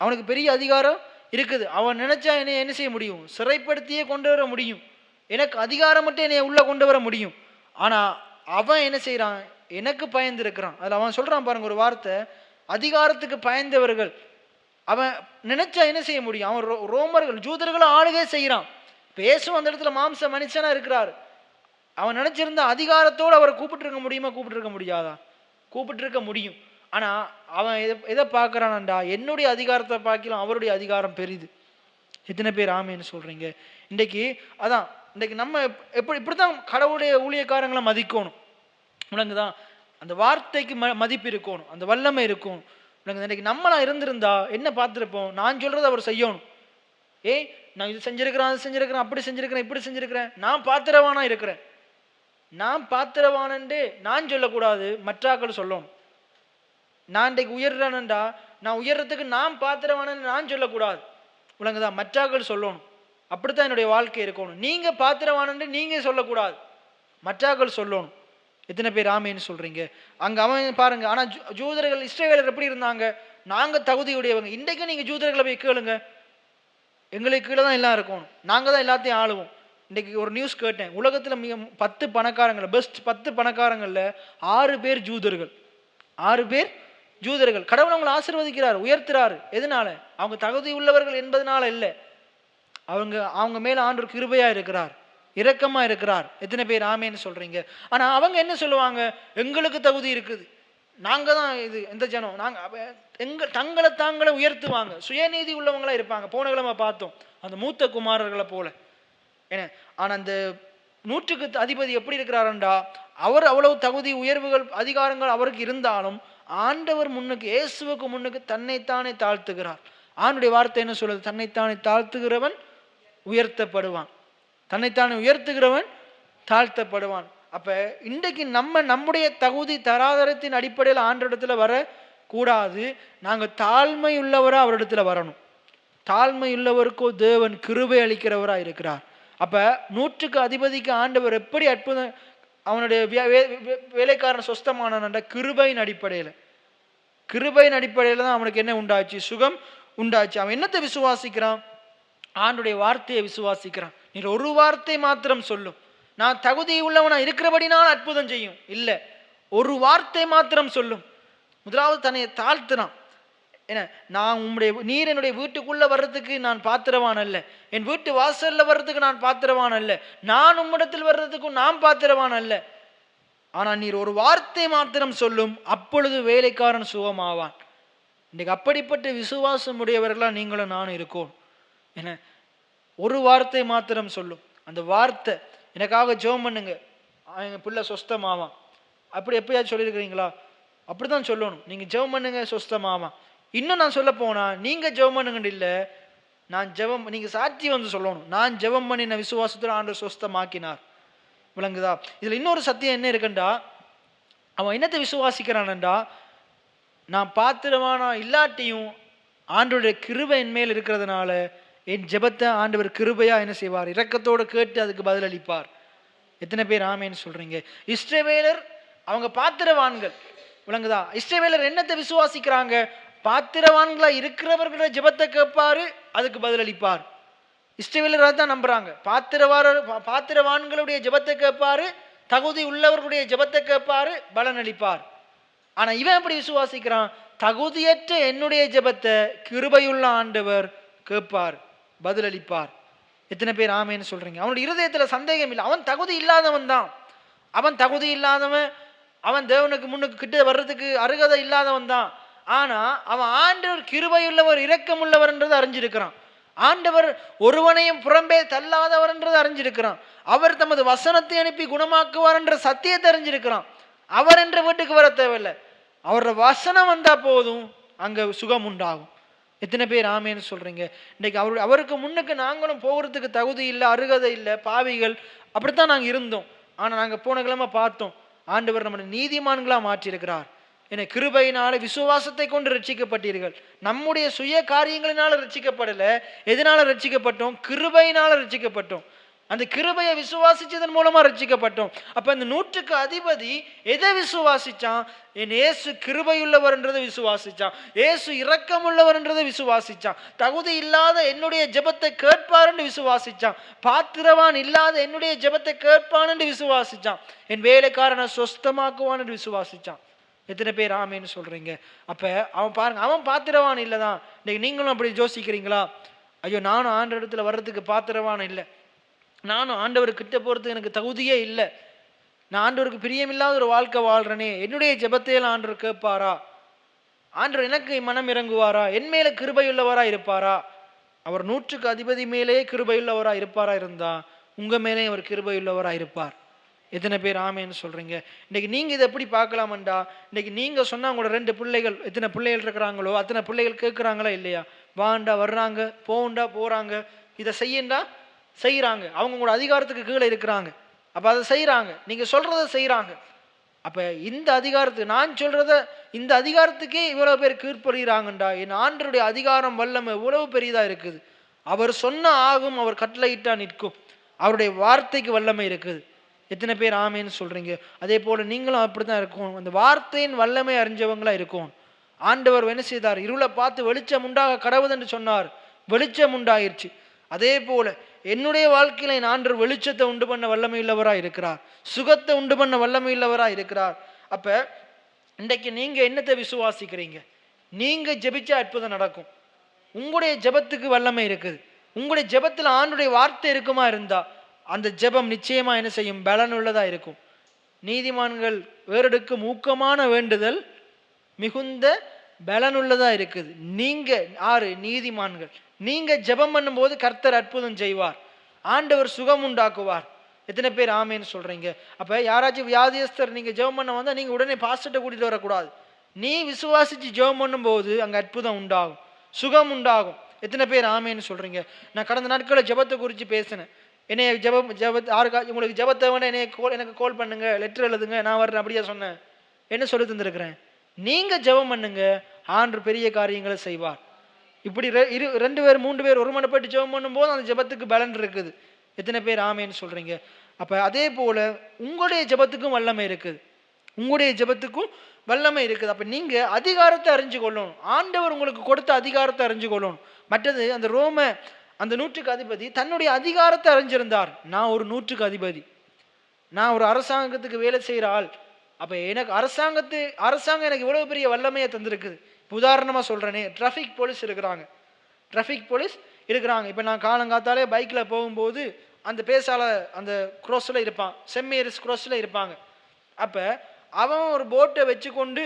அவனுக்கு பெரிய அதிகாரம் இருக்குது, அவன் நினச்சா என்னை என்ன செய்ய முடியும், சிறைப்படுத்தியே கொண்டு வர முடியும், எனக்கு அதிகாரம் மட்டும் என்னை உள்ளே கொண்டு வர முடியும். ஆனால் அவன் என்ன செய்கிறான், எனக்கு பயந்து இருக்கிறான். அதில் அவன் சொல்கிறான் பாருங்க ஒரு வார்த்தை, அதிகாரத்துக்கு பயந்தவர்கள், அவன் நினைச்சா என்ன செய்ய முடியும், அவன் ரோமர்கள் ஜூதர்களை ஆளுகை செய்கிறான். பேசும் அந்த இடத்துல மாம்ச மனுஷனா இருக்கிறார், அவன் நினைச்சிருந்த அதிகாரத்தோடு அவரை கூப்பிட்டுருக்க முடியுமா, கூப்பிட்டுருக்க முடியாதா, கூப்பிட்டுருக்க முடியும். ஆனால் அவன் எதை பார்க்குறான்டா, என்னுடைய அதிகாரத்தை பார்க்கலாம் அவருடைய அதிகாரம் பெரிது. எத்தனை பேர் ஆமேன்னு சொல்கிறீங்க? இன்றைக்கு அதான், இன்றைக்கு நம்ம இப்படி தான் கடவுளுடைய ஊழியக்காரங்களை மதிக்கணும், விளங்குதான், அந்த வார்த்தைக்கு மதிப்பு இருக்கணும், அந்த வல்லமை இருக்கும், விளங்குது. இன்றைக்கு நம்மளாம் இருந்திருந்தா என்ன பார்த்துருப்போம், நான் சொல்கிறத அவர் செய்யணும், நான் இது செஞ்சுருக்கிறேன், அது செஞ்சுருக்கிறேன், அப்படி செஞ்சுருக்கிறேன், இப்படி செஞ்சுருக்கிறேன், நான் பாத்திரவானா இருக்கிறேன், நான் பாத்திரவானன்ட்டு நான் சொல்லக்கூடாது, மற்றாக்கள் சொல்லணும். நான் இன்றைக்கு உயர்றானண்டா, நான் உயர்றதுக்கு நான் பாத்திரவானன்னு நான் சொல்லக்கூடாது, விளங்குதா, மற்றாக்கள் சொல்லணும். அப்படித்தான் என்னுடைய வாழ்க்கை இருக்கணும். நீங்கள் பாத்திரவானன்ட்டு நீங்கள் சொல்லக்கூடாது, மற்றாக்கள் சொல்லணும். எத்தனை பேர் ஆமேன்னு சொல்கிறீங்க? அங்கே அவன் பாருங்க, ஆனால் ஜூதர்கள் இஸ்ரவேலர் எப்படி இருந்தாங்க, நாங்கள் தகுதியுடையவங்க. இன்றைக்கும் நீங்கள் ஜூதர்களை போய் கேளுங்க, எங்களுக்கு கீழே தான் எல்லாம் இருக்கணும், நாங்கள் தான் எல்லாத்தையும் ஆளுவோம். இன்றைக்கி ஒரு நியூஸ் கேட்டேன், உலகத்தில் மிக 10 பணக்காரங்கள், பெஸ்ட் 10 பணக்காரங்களில் 6 பேர் ஜூதர்கள், 6 பேர் ஜூதர்கள். கடவுள் அவங்களை ஆசீர்வதிக்கிறார், உயர்த்துறாரு. எதனால? அவங்க தகுதி உள்ளவர்கள் என்பதனால இல்லை, அவங்க மேலே ஆண்டவர் கிருபையாக இருக்கிறார், இரக்கமாக இருக்கிறார். எத்தனை பேர் ஆமேன்னு சொல்கிறீங்க? ஆனால் அவங்க என்ன சொல்லுவாங்க, எங்களுக்கு தகுதி இருக்குது, நாங்கள் தான் இது எந்த ஜனம், நாங்கள் தங்களை தாங்களே உயர்த்துவாங்க, சுயநீதி உள்ளவங்களாக இருப்பாங்க. போன கிழமை பார்த்தோம் அந்த மூத்த குமாரர்களை போல. ஏன்னா ஆனால் அந்த 100க்கு அதிபதி எப்படி இருக்கிறாருண்டா, அவர் அவ்வளவு தகுதி உயர்வுகள் அதிகாரங்கள் அவருக்கு இருந்தாலும் ஆண்டவர் முன்னுக்கு, இயேசுவுக்கு முன்னுக்கு தன்னைத்தானே தாழ்த்துகிறார். ஆண்டுடைய வார்த்தை என்ன சொல்லுது, தன்னைத்தானே தாழ்த்துகிறவன் உயர்த்தப்படுவான், தன்னைத்தானே உயர்த்துகிறவன் தாழ்த்தப்படுவான். அப்போ இன்றைக்கு நம்முடைய தகுதி தராதரத்தின் அடிப்படையில் ஆண்டவரிடத்துல வரக்கூடாது, நாங்கள் தாழ்மை உள்ளவராக அவரிடத்துல வரணும். தாழ்மை உள்ளவருக்கோ தேவன் கிருபை அளிக்கிறவராக இருக்கிறார். அப்போ 100க்கு அதிபதிக்கு ஆண்டவர் எப்படி அற்புதம், அவனுடைய வேலைக்காரன் சொஸ்தமானான்டா, கிருபையின் அடிப்படையில், கிருபையின் அடிப்படையில் தான் அவனுக்கு என்ன உண்டாச்சு, சுகம் உண்டாச்சு. அவன் என்னத்தை விசுவாசிக்கிறான், ஆண்டுடைய வார்த்தையை விசுவாசிக்கிறான். நீ ஒரு வார்த்தை மாத்திரம் சொல்லும், நான் தகுதி உள்ளவனா இருக்கிறபடினால் அற்புதம் செய்யும், இல்லை, ஒரு வார்த்தை மாத்திரம் சொல்லும். முதலாவது தன்னை தாழ்த்தினான். என்ன, நீர் என்னுடைய வீட்டுக்குள்ள வர்றதுக்கு நான் பாத்திரவான் அல்ல, என் வீட்டு வாசல்ல வர்றதுக்கு நான் பாத்திரவான் அல்ல, நான் உம்மிடத்தில் வர்றதுக்கும் நான் பாத்திரவான் அல்ல, ஆனால் நீர் ஒரு வார்த்தை மாத்திரம் சொல்லும், அப்பொழுது வேலைக்காரன் சுகமாவான். இன்றைக்கு அப்படிப்பட்ட விசுவாசம் உடையவர்களாக நீங்களும் நானும் இருக்கோம். என்ன, ஒரு வார்த்தை மாத்திரம் சொல்லும், அந்த வார்த்தை எனக்காக ஜெபம் பண்ணுங்க, எங்கள் பிள்ளை சொஸ்தமாவான். அப்படி எப்பயாச்சும் சொல்லியிருக்கிறீங்களா? அப்படிதான் சொல்லணும், நீங்கள் ஜெபம் பண்ணுங்க சொஸ்தமாவான். இன்னும் நான் சொல்ல போனா, நீங்கள் ஜெபம் பண்ணுங்கன்னு இல்லை, நீங்கள் சாட்சி சொல்லணும், நான் ஜெபம் பண்ணின விசுவாசத்தில் ஆண்டவர் சொஸ்தமாக்கினார். விளங்குதா? இதில் இன்னொரு சத்தியம் என்ன இருக்குண்டா, அவன் என்னத்தை விசுவாசிக்கிறான்டா, நான் பாத்திரமானா இல்லாட்டியும் ஆண்டவருடைய கிருபை என் மேல் இருக்கிறதுனால என் ஜெபத்தை ஆண்டவர் கிருபையா என்ன செய்வார், இரக்கத்தோடு கேட்டு அதுக்கு பதிலளிப்பார். எத்தனை பேர் ஆமேன்னு சொல்றீங்க? இஸ்ரவேலர் அவங்க பாத்திரவான்கள், விளங்குதா? இஸ்ரவேலர் என்னத்தை விசுவாசிக்கிறாங்க, பாத்திரவான்களா இருக்கிறவர்களோட ஜெபத்தை கேட்பாரு, அதுக்கு பதிலளிப்பார். இஸ்ரவேலர் தான் நம்புறாங்க, பாத்திரவான்களுடைய ஜெபத்தை கேட்பாரு, தகுதி உள்ளவர்களுடைய ஜெபத்தை கேட்பாரு, பலன் அளிப்பார். ஆனா இவன் எப்படி விசுவாசிக்கிறான்? தகுதியற்ற என்னுடைய ஜெபத்தை கிருபையுள்ள ஆண்டவர் கேட்பார், பதிலளிப்பார். எத்தனை பேர் ஆமேன்னு சொல்றீங்க? அவனுடைய இருதயத்துல சந்தேகம் இல்லை. அவன் தகுதி இல்லாதவன் தான். அவன் தகுதி இல்லாதவன், அவன் தேவனுக்கு முன்னுக்கு கிட்ட வர்றதுக்கு அருகதை இல்லாதவன் தான். ஆனா அவன் ஆண்டவர் கிருபையுள்ளவர், இரக்கமுள்ளவர் என்றது அறிஞ்சிருக்கிறான். ஆண்டவர் ஒருவனையும் புறம்பே தள்ளாதவர் என்றது அறிஞ்சிருக்கிறான். அவர் தமது வசனத்தை அனுப்பி குணமாக்குவார் என்ற சத்தியத்தை அறிஞ்சிருக்கிறான். அவர் என்ற வீட்டுக்கு வர தேவையில்லை, அவரோட வசனம் வந்தா போதும், அங்க சுகம் உண்டாகும். எத்தனை பேர் ஆமேன்னு சொல்றீங்க? இன்னைக்கு அவருக்கு முன்னுக்கு நாங்களும் போகிறதுக்கு தகுதி இல்லை, அருகதை இல்லை, பாவிகள், அப்படித்தான் நாங்கள் இருந்தோம். ஆனா நாங்க போன கிழமை பார்த்தோம், ஆண்டவர் நம்மளை நீதிமான்களா மாற்றியிருக்கிறார். என கிருபையினால விசுவாசத்தை கொண்டு ரட்சிக்கப்பட்டீர்கள். நம்முடைய சுய காரியங்களினால ரட்சிக்கப்படல. எதனால ரட்சிக்கப்பட்டோம்? கிருபையினால ரட்சிக்கப்பட்டோம். அந்த கிருபையை விசுவாசிச்சதன் மூலமா ரட்சிக்கப்பட்டோம். அப்ப அந்த 100க்கு அதிபதி எதை விசுவாசிச்சான்? என் இயேசு கிருபையுள்ளவர் என்றதை விசுவாசிச்சான். இயேசு இரக்கமுள்ளவர் என்றதை விசுவாசிச்சான். தகுதி இல்லாத என்னுடைய ஜெபத்தை கேட்பார் என்று விசுவாசிச்சான். பாத்திரவான் இல்லாத என்னுடைய ஜெபத்தை கேட்பான் என்று விசுவாசிச்சான். என் வேலைக்காரனை சொஸ்தமாக்குவான் என்று விசுவாசிச்சான். எத்தனை பேர் ஆமேன்னு சொல்றீங்க? அப்ப அவன் பாருங்க, அவன் பாத்திரவான் இல்லைதான். இன்னைக்கு நீங்களும் அப்படி யோசிக்கிறீங்களா? ஐயோ, நானும் ஆண்டவர் இடத்துல வர்றதுக்கு பாத்திரவான் இல்லை, நானும் ஆண்டவர் கிட்ட போறதுக்கு எனக்கு தகுதியே இல்லை, நான் ஆண்டவருக்கு பிரியமில்லாத ஒரு வாழ்க்கை வாழ்றேனே, என்னுடைய ஜெபத்தையெல்லாம் ஆண்டவர் கேட்பாரா? ஆண்டவர் எனக்கு மனம் இறங்குவாரா? என் மேல கிருபையுள்ளவரா இருப்பாரா? அவர் 100க்கு அதிபதி மேலே கிருபையுள்ளவரா இருப்பாரா? இருந்தா உங்க மேலே அவர் கிருபையுள்ளவரா இருப்பார். எத்தனை பேர் ஆமேன்னு சொல்றீங்க? இன்னைக்கு நீங்க இதை எப்படி பார்க்கலாமண்டா? இன்னைக்கு நீங்க சொன்னா உங்களோட 2 பிள்ளைகள், எத்தனை பிள்ளைகள் இருக்கிறாங்களோ அத்தனை பிள்ளைகள் கேட்குறாங்களா இல்லையா? வாண்டா வர்றாங்க, போண்டா போறாங்க, இதை செய்யண்டா செய்யறாங்க. அவங்க உங்களோட அதிகாரத்துக்கு கீழே இருக்கிறாங்க. அப்ப அதை செய்யறாங்க, நீங்க சொல்றத செய்யறாங்க. அப்ப இந்த அதிகாரத்துக்கு, நான் சொல்றத இந்த அதிகாரத்துக்கே இவ்வளவு பேர் கீழ்ப்படுகிறாங்கண்டா, என் ஆண்டருடைய அதிகாரம் வல்லமை எவ்வளவு பெரியதா இருக்குது. அவர் சொன்ன ஆகும், அவர் கட்டளையிட்டா நிற்கும், அவருடைய வார்த்தைக்கு வல்லமை இருக்குது. எத்தனை பேர் ஆமேன்னு சொல்றீங்க? அதே போல நீங்களும் அப்படித்தான் இருக்கும். அந்த வார்த்தையின் வல்லமை அறிஞ்சவங்களா இருக்கும். ஆண்டவர் என்ன செய்தார்? இருளை பார்த்து வெளிச்சம் உண்டாக கடவுள் என்று சொன்னார், வெளிச்சம் உண்டாயிருச்சு. அதே போல என்னுடைய வாழ்க்கையில என் ஆண்டவர் வெளிச்சத்தை உண்டு பண்ண வல்லமை உள்ளவராக இருக்கிறார், சுகத்தை உண்டு பண்ண வல்லமை உள்ளவராக இருக்கிறார். அப்ப இன்றைக்கு நீங்க என்னத்தை விசுவாசிக்கிறீங்க? நீங்க ஜெபிச்சா அற்புதம் நடக்கும். உங்களுடைய ஜெபத்துக்கு வல்லமை இருக்குது. உங்களுடைய ஜெபத்துல ஆண்டுடைய வார்த்தை இருக்குமா இருந்தா அந்த ஜெபம் நிச்சயமா என்ன செய்யும்? பலன் உள்ளதா இருக்கும். நீதிமான்கள் வேறெடுக்கும் ஊக்கமான வேண்டுதல் மிகுந்த பலனுள்ளதா இருக்குது. நீங்க ஆறு நீதிமான்கள், நீங்க ஜெபம் பண்ணும்போது கர்த்தர் அற்புதம் செய்வார், ஆண்டவர் சுகம் உண்டாக்குவார். எத்தனை பேர் ஆமேன்னு சொல்றீங்க? அப்ப யாராச்சும் வியாதியஸ்தர் நீங்க ஜெபம் பண்ண வந்தா நீங்க உடனே பாஸ்டர்ட்ட கூட்டிட்டு வரக்கூடாது. நீ விசுவாசிச்சு ஜெபம் பண்ணும் போது அங்க அற்புதம் உண்டாகும், சுகம் உண்டாகும். எத்தனை பேர் ஆமேன்னு சொல்றீங்க? நான் கடந்த நாட்களில் ஜெபத்தை குறித்து பேசினேன். என்னைய யாருக்காச்சும் உங்களுக்கு ஜெபத்தை வேணா எனக்கு கால் பண்ணுங்க, லெட்டர் எழுதுங்க, நான் வர்றேன் அப்படியே சொன்னேன். என்ன சொல்லி தந்திருக்கிறேன்? நீங்க ஜெபம் பண்ணுங்க, ஆண்டவர் பெரிய காரியங்களை செய்வார். இப்படி 2 பேர் 3 பேர் ஒருமனப்பட்டு ஜெபம் பண்ணும்போது அந்த ஜெபத்துக்கு பலன் இருக்குது. எத்தனை பேர் ஆமேன்னு சொல்றீங்க? அப்ப அதே போல உங்களுடைய ஜெபத்துக்கும் வல்லமை இருக்குது, உங்களுடைய ஜெபத்துக்கும் வல்லமை இருக்குது. அப்ப நீங்க அதிகாரத்தை அறிஞ்சு கொள்ளணும், ஆண்டவர் உங்களுக்கு கொடுத்த அதிகாரத்தை அறிஞ்சு கொள்ளணும். மற்றது அந்த அந்த 100க்கு அதிபதி தன்னுடைய அதிகாரத்தை அறிஞ்சிருந்தார். நான் ஒரு 100க்கு அதிபதி, நான் ஒரு அரசாங்கத்துக்கு வேலை செய்கிற ஆள். அப்ப எனக்கு அரசாங்கம் எனக்கு இவ்வளவு பெரிய வல்லமையை தந்திருக்குது. உதாரணமா சொல்றேனே, டிராஃபிக் போலீஸ் இருக்கிறாங்க, இப்ப நான் காலங்காத்தாலே பைக்ல போகும்போது அந்த பேசால அந்த குரோஸ்ல இருப்பான், செம்மேரிஸ் குரோஸ்ல இருப்பாங்க. அப்ப அவன் ஒரு போட்டை வச்சு கொண்டு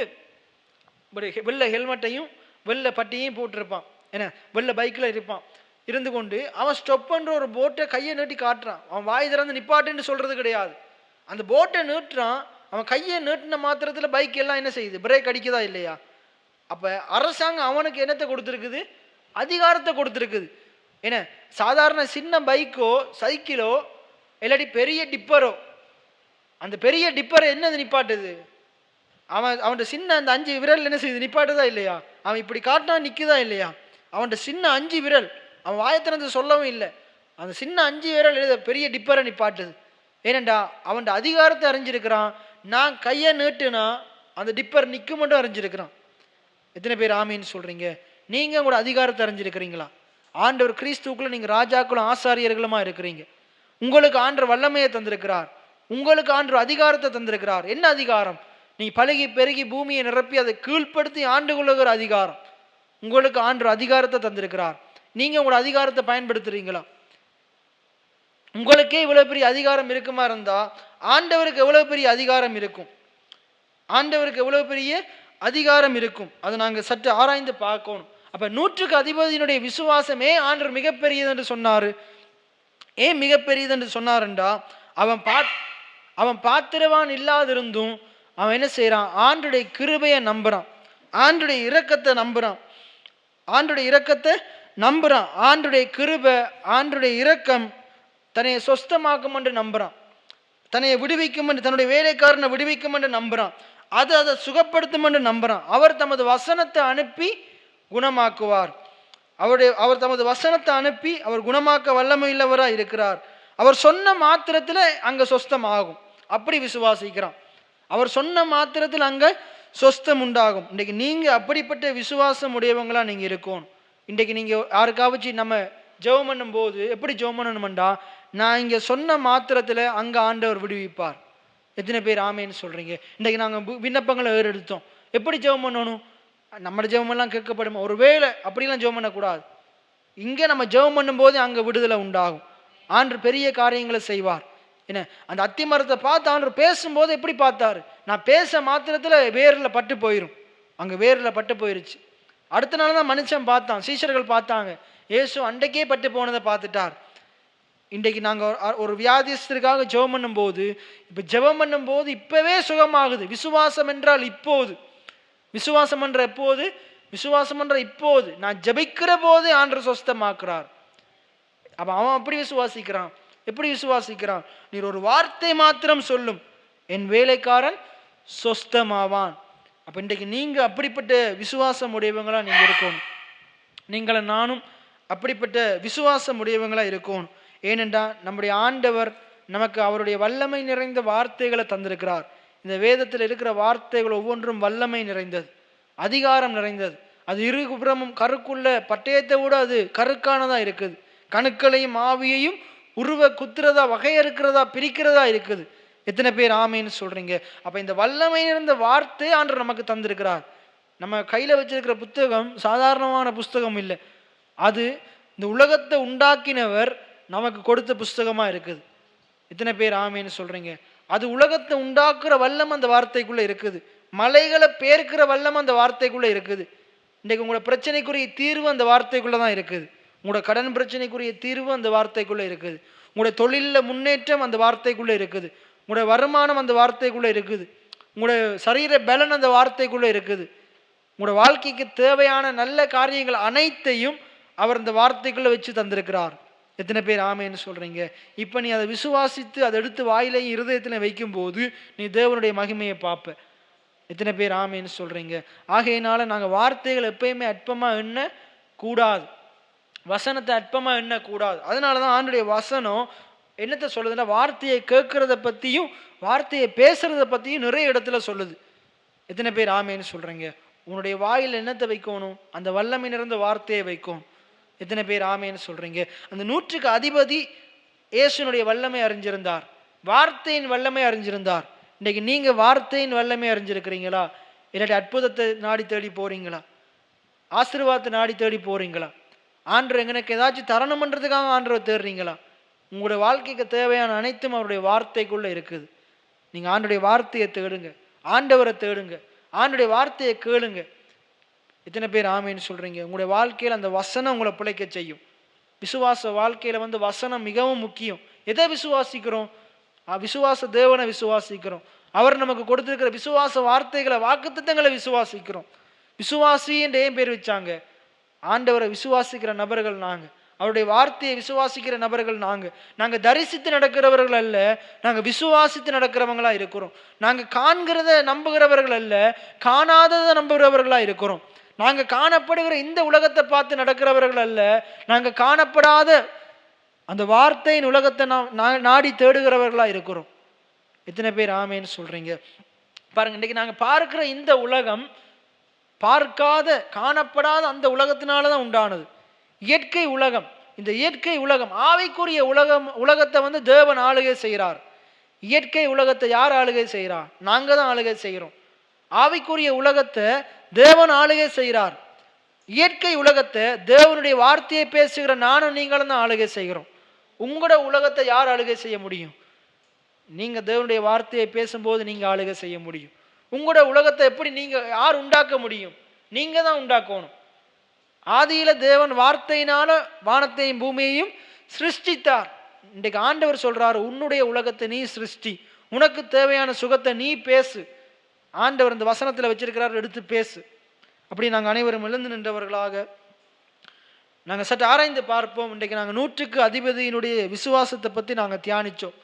வெள்ளை ஹெல்மெட்டையும் வெள்ளை பட்டியையும் போட்டிருப்பான், என்ன வெள்ளை பைக்ல இருப்பான். இருந்து கொண்டு அவன் ஸ்டொப் பண்ற ஒரு போட்டை கையை நீட்டி காட்டுறான். அவன் வாய் திறந்து நிப்பாட்டுன்னு சொல்றது கிடையாது, அந்த போட்டை நீட்டுறான். அவன் கையை நீட்டின மாத்திரத்துல பைக் எல்லாம் என்ன செய்யுது? பிரேக் அடிக்குதா இல்லையா? அப்ப அரசாங்கம் அவனுக்கு என்னத்தை கொடுத்துருக்குது? அதிகாரத்தை கொடுத்துருக்குது. என்ன சாதாரண சின்ன பைக்கோ சைக்கிளோ இல்லாட்டி பெரிய டிப்பரோ, அந்த பெரிய டிப்பரை என்னது நிப்பாட்டுது? அவன் சின்ன அந்த 5 விரல் என்ன செய்யுது? நிப்பாட்டுதா இல்லையா? அவன் இப்படி காட்டினா நிக்குதா இல்லையா? அவன் சின்ன 5 விரல், அவன் வாயத்திறந்து சொல்லவும் இல்லை, அந்த சின்ன 5 விரல் பெரிய டிப்பரை நிப்பாட்டுது. ஏனண்டா அவன் அதிகாரத்தை அறிஞ்சிருக்கிறான். நான் கையை நீட்டுனா அந்த டிப்பர் நிற்கும் மட்டும் அறிஞ்சிருக்கிறான். எத்தனை பேர் ஆமீன்னு சொல்றீங்க? நீங்க உங்களோட அதிகாரத்தை அறிஞ்சிருக்கிறீங்களா? ஆண்டவர் கிறிஸ்துக்குள்ள நீங்க ராஜாக்களும் ஆசாரியர்களுமா இருக்கிறீங்க. உங்களுக்கு ஆண்டவர் வல்லமையை தந்திருக்கிறார், உங்களுக்கு ஆண்டவர் அதிகாரத்தை தந்திருக்கிறார். என்ன அதிகாரம்? நீ பழுகி பெருகி பூமியை நிரப்பி அதை கீழ்ப்படுத்தி ஆண்டு கொள்ளுகிற அதிகாரம் உங்களுக்கு ஆண்டு அதிகாரத்தை தந்திருக்கிறார். நீங்க உங்களோட அதிகாரத்தை பயன்படுத்துறீங்களா? உங்களுக்கே இவ்வளவு பெரிய அதிகாரம் இருக்குமா இருந்தா ஆண்டவருக்கு எவ்வளவு பெரிய அதிகாரம் இருக்கும்? ஆண்டவருக்கு எவ்வளவு பெரிய அதிகாரம் இருக்கும்? அதை நாங்கள் சற்று ஆராய்ந்து பார்க்கணும். அப்ப 100க்கு அதிபதியினுடைய விசுவாசமே ஆண்டவர் மிகப்பெரியது என்று சொன்னாரு. ஏன் மிகப்பெரியது என்று சொன்னாருண்டா, அவன் பாத்திரவான் இல்லாதிருந்தும் அவன் என்ன செய்யறான்? ஆண்டுடைய கிருபையை நம்புறான், ஆண்டுடைய இரக்கத்தை நம்புறான், ஆண்டுடைய இரக்கத்தை நம்புறான். ஆண்டுடைய கிருபை, ஆண்டுடைய இரக்கம் தன்னை சொஸ்தமாக்கும் என்று நம்புறான், தன்னை விடுவிக்கும் என்று, தன்னுடைய வேலைக்காரனை விடுவிக்கும் என்று நம்புறான், அதை சுகப்படுத்தும் என்று நம்புறான். அவர் தமது வசனத்தை அனுப்பி குணமாக்குவார். அவர் தமது வசனத்தை அனுப்பி அவர் குணமாக்க வல்லமையுள்ளவராக இருக்கிறார். அவர் சொன்ன மாத்திரத்தில் அங்கே சொஸ்தம் ஆகும். அப்படி விசுவாசிக்கிறான். அவர் சொன்ன மாத்திரத்தில் அங்கே சொஸ்தம் உண்டாகும். இன்றைக்கு நீங்கள் அப்படிப்பட்ட விசுவாசம் உடையவங்களா நீங்கள் இருக்கணும். இன்றைக்கு நீங்கள் யாருக்காவது நம்ம ஜெபம் பண்ணும் போது எப்படி ஜெபம் பண்ணணும்டா, நான் இங்கே சொன்ன மாத்திரத்தில் அங்கே ஆண்டவர் விடுவிப்பார். எத்தனை பேர் ஆமேன்னு சொல்கிறீங்க? இன்றைக்கு நாங்கள் விண்ணப்பங்களை ஏறெடுத்தோம். எப்படி ஜெபம் பண்ணணும்? நம்ம ஜெபமெல்லாம் கேட்கப்படுமா? ஒரு வேளை அப்படிலாம் ஜெபம் பண்ணக்கூடாது. இங்கே நம்ம ஜெபம் பண்ணும்போது அங்கே விடுதலை உண்டாகும். ஆண்டு பெரிய காரியங்களை செய்வார். என்ன, அந்த அத்தி மரத்தை பார்த்து ஆண்டு பேசும்போது எப்படி பார்த்தாரு? நான் பேச மாத்திரத்தில் வேரில் பட்டு போயிடும். அங்கே வேரில் பட்டு போயிருச்சு. அடுத்த நாள் தான் மனுஷன் பார்த்தான், சீஷர்கள் பார்த்தாங்க. இயேசு அன்றைக்கே பட்டு போனதை பார்த்துட்டார். இன்றைக்கு நாங்கள் ஒரு வியாதிஸ்தருக்காக ஜெபம் பண்ணும்போது, இப்போ ஜெபம் பண்ணும்போது இப்போவே சுகமாகுது. விசுவாசம் என்றால் இப்போது, விசுவாசம் என்ற எப்போது? விசுவாசம் என்ற இப்போது. நான் ஜெபிக்கிற போது ஆண்டவர் சொஸ்தமாக்குறார். அப்போ அவன் அப்படி விசுவாசிக்கிறான். எப்படி விசுவாசிக்கிறான்? நீர் ஒரு வார்த்தை மாத்திரம் சொல்லும், என் வேலைக்காரன் சொஸ்தமாவான். அப்போ இன்றைக்கு நீங்கள் அப்படிப்பட்ட விசுவாசம் உடையவங்களா நீங்கள் இருக்கணும். நீங்களும் நானும் அப்படிப்பட்ட விசுவாசம் உடையவங்களா இருக்கணும். ஏனென்றா நம்முடைய ஆண்டவர் நமக்கு அவருடைய வல்லமை நிறைந்த வார்த்தைகளை தந்திருக்கிறார். இந்த வேதத்தில் இருக்கிற வார்த்தைகள் ஒவ்வொன்றும் வல்லமை நிறைந்தது, அதிகாரம் நிறைந்தது. அது இருபுறமும் கருக்குள்ள பட்டயத்தை விட அது கருக்கானதா இருக்குது. கணுக்களையும் ஆவியையும் உருவ குத்துறதா, வகையறுக்கிறதா, பிரிக்கிறதா இருக்குது. எத்தனை பேர் ஆமேன்னு சொல்றீங்க? அப்ப இந்த வல்லமை நிறைந்த வார்த்தை ஆண்டவர் நமக்கு தந்திருக்கிறார். நம்ம கையில வச்சிருக்கிற புத்தகம் சாதாரணமான புஸ்தகம் இல்லை. அது இந்த உலகத்தை உண்டாக்கினவர் நமக்கு கொடுத்த புஸ்தகமா இருக்குது. எத்தனை பேர் ஆமேன்னு சொல்றீங்க? அது உலகத்தை உண்டாக்குற வல்லம் அந்த வார்த்தைக்குள்ள இருக்குது. மலைகளை பேர்க்கிற வல்லம் அந்த வார்த்தைக்குள்ள இருக்குது. இன்றைக்கு உங்களோட பிரச்சனைக்குரிய தீர்வு அந்த வார்த்தைக்குள்ள தான் இருக்குது. உங்களோட கடன் பிரச்சனைக்குரிய தீர்வு அந்த வார்த்தைக்குள்ள இருக்குது. உங்களோட தொழிலில் முன்னேற்றம் அந்த வார்த்தைக்குள்ள இருக்குது. உங்களோட வருமானம் அந்த வார்த்தைக்குள்ள இருக்குது. உங்களோட சரீர பலன் அந்த வார்த்தைக்குள்ள இருக்குது. உங்களோட வாழ்க்கைக்கு தேவையான நல்ல காரியங்கள் அனைத்தையும் அவர் இந்த வார்த்தைக்குள்ள வச்சு தந்திருக்கிறார். எத்தனை பேர் ஆமேன்னு சொல்றீங்க? இப்போ நீ அதை விசுவாசித்து அதை எடுத்து வாயிலையும் இருதயத்தில் வைக்கும் போது நீ தேவனுடைய மகிமையை பார்ப்ப. எத்தனை பேர் ஆமேன்னு சொல்றீங்க? ஆகையினால நாங்கள் வார்த்தைகள் எப்பயுமே அற்பமாக எண்ண கூடாது, வசனத்தை அற்பமாக எண்ண கூடாது. அதனால தான் ஆண்டுடைய வசனம் என்னத்தை சொல்லுதுன்னா, வார்த்தையை கேட்கறத பற்றியும் வார்த்தையை பேசுறத பற்றியும் நிறைய இடத்துல சொல்லுது. எத்தனை பேர் ஆமேன்னு சொல்றீங்க? உன்னுடைய வாயில் என்னத்தை வைக்கணும்? அந்த வல்லமை நிறைந்த வார்த்தையை வைக்கணும். எத்தனை பேர் ஆமேன்னு சொல்றீங்க? அந்த 100க்கு அதிபதி இயேசுனுடைய வல்லமை அறிஞ்சிருந்தார், வார்த்தையின் வல்லமை அறிஞ்சிருந்தார். இன்னைக்கு நீங்க வார்த்தையின் வல்லமை அறிஞ்சிருக்கிறீங்களா? இல்லாட்டி அற்புதத்தை நாடி தேடி போறீங்களா? ஆசீர்வாதத்தை நாடி தேடி போறீங்களா? ஆண்டவர் எங்களுக்கு ஏதாச்சும் தரணம் பண்றதுக்காக ஆண்டவர் தேடுறீங்களா? உங்களுடைய வாழ்க்கைக்கு தேவையான அனைத்தும் அவருடைய வார்த்தைக்குள்ள இருக்குது. நீங்க ஆண்டுடைய வார்த்தையை தேடுங்க, ஆண்டவரை தேடுங்க, ஆண்டுடைய வார்த்தையை கேளுங்க. எத்தனை பேர் ஆமேன்னு சொல்றீங்க? உங்களுடைய வாழ்க்கையில் அந்த வசனம் உங்களை பிழைக்க செய்யும். விசுவாச வாழ்க்கையில வசனம் மிகவும் முக்கியம். எதை விசுவாசிக்கிறோம்? விசுவாச தேவனை விசுவாசிக்கிறோம். அவர் நமக்கு கொடுத்திருக்கிற விசுவாச வார்த்தைகளை, வாக்குத்தத்தங்களை விசுவாசிக்கிறோம். விசுவாசி என்று ஏன் பேர் வச்சாங்க? ஆண்டவரை விசுவாசிக்கிற நபர்கள் நாங்க, அவருடைய வார்த்தையை விசுவாசிக்கிற நபர்கள் நாங்க தரிசித்து நடக்கிறவர்கள் அல்ல, நாங்க விசுவாசித்து நடக்கிறவங்களா இருக்கிறோம். நாங்க காண்கிறத நம்புகிறவர்கள் அல்ல, காணாததை நம்புகிறவர்களா இருக்கிறோம். நாங்க காணப்படுகிற இந்த உலகத்தை பார்த்து நடக்கிறவர்கள் அல்ல, நாங்க காணப்படாத அந்த வார்த்தையின் உலகத்தை நாடி தேடுகிறவர்களா இருக்கிறோம். எத்தனை பேர் ஆமேன்னு சொல்றீங்க? பாருங்க, இன்னைக்கு நாங்க பார்க்கிற இந்த உலகம் பார்க்காத, காணப்படாத அந்த உலகத்தினாலதான் உண்டானது. இயற்கை உலகம். இந்த இயற்கை உலகம், ஆவிக்குரிய உலகத்தை தேவன் ஆளுகை செய்கிறார். இயற்கை உலகத்தை யார் ஆளுகை செய்கிறார்? நாங்க தான் ஆளுகை செய்கிறோம். ஆவிக்குரிய உலகத்தை தேவன் ஆளுகை செய்கிறார். இயற்கை உலகத்தை தேவனுடைய வார்த்தையை பேசுகிற நானும் நீங்களும் தான் ஆளுகை செய்கிறோம். உங்களோட உலகத்தை யார் ஆளுகை செய்ய முடியும்? நீங்க தேவனுடைய வார்த்தையை பேசும்போது நீங்க ஆளுகை செய்ய முடியும். உங்களோட உலகத்தை எப்படி நீங்க யார் உண்டாக்க முடியும்? நீங்க தான் உண்டாக்கணும். ஆதியில தேவன் வார்த்தையினால வானத்தையும் பூமியையும் சிருஷ்டித்தார். இன்றைக்கு ஆண்டவர் சொல்றாரு, உன்னுடைய உலகத்தை நீ சிருஷ்டி, உனக்கு தேவையான சுகத்தை நீ பேசு. ஆண்டவர் இந்த வசனத்தில் வச்சிருக்கிறார், எடுத்து பேசு. அப்படி நாங்கள் அனைவரும் எழுந்து நின்றவர்களாக நாங்கள் சற்று ஆராய்ந்து பார்ப்போம். இன்றைக்கு நாங்கள் 100க்கு அதிபதியினுடைய விசுவாசத்தை பற்றி நாங்கள் தியானித்தோம்.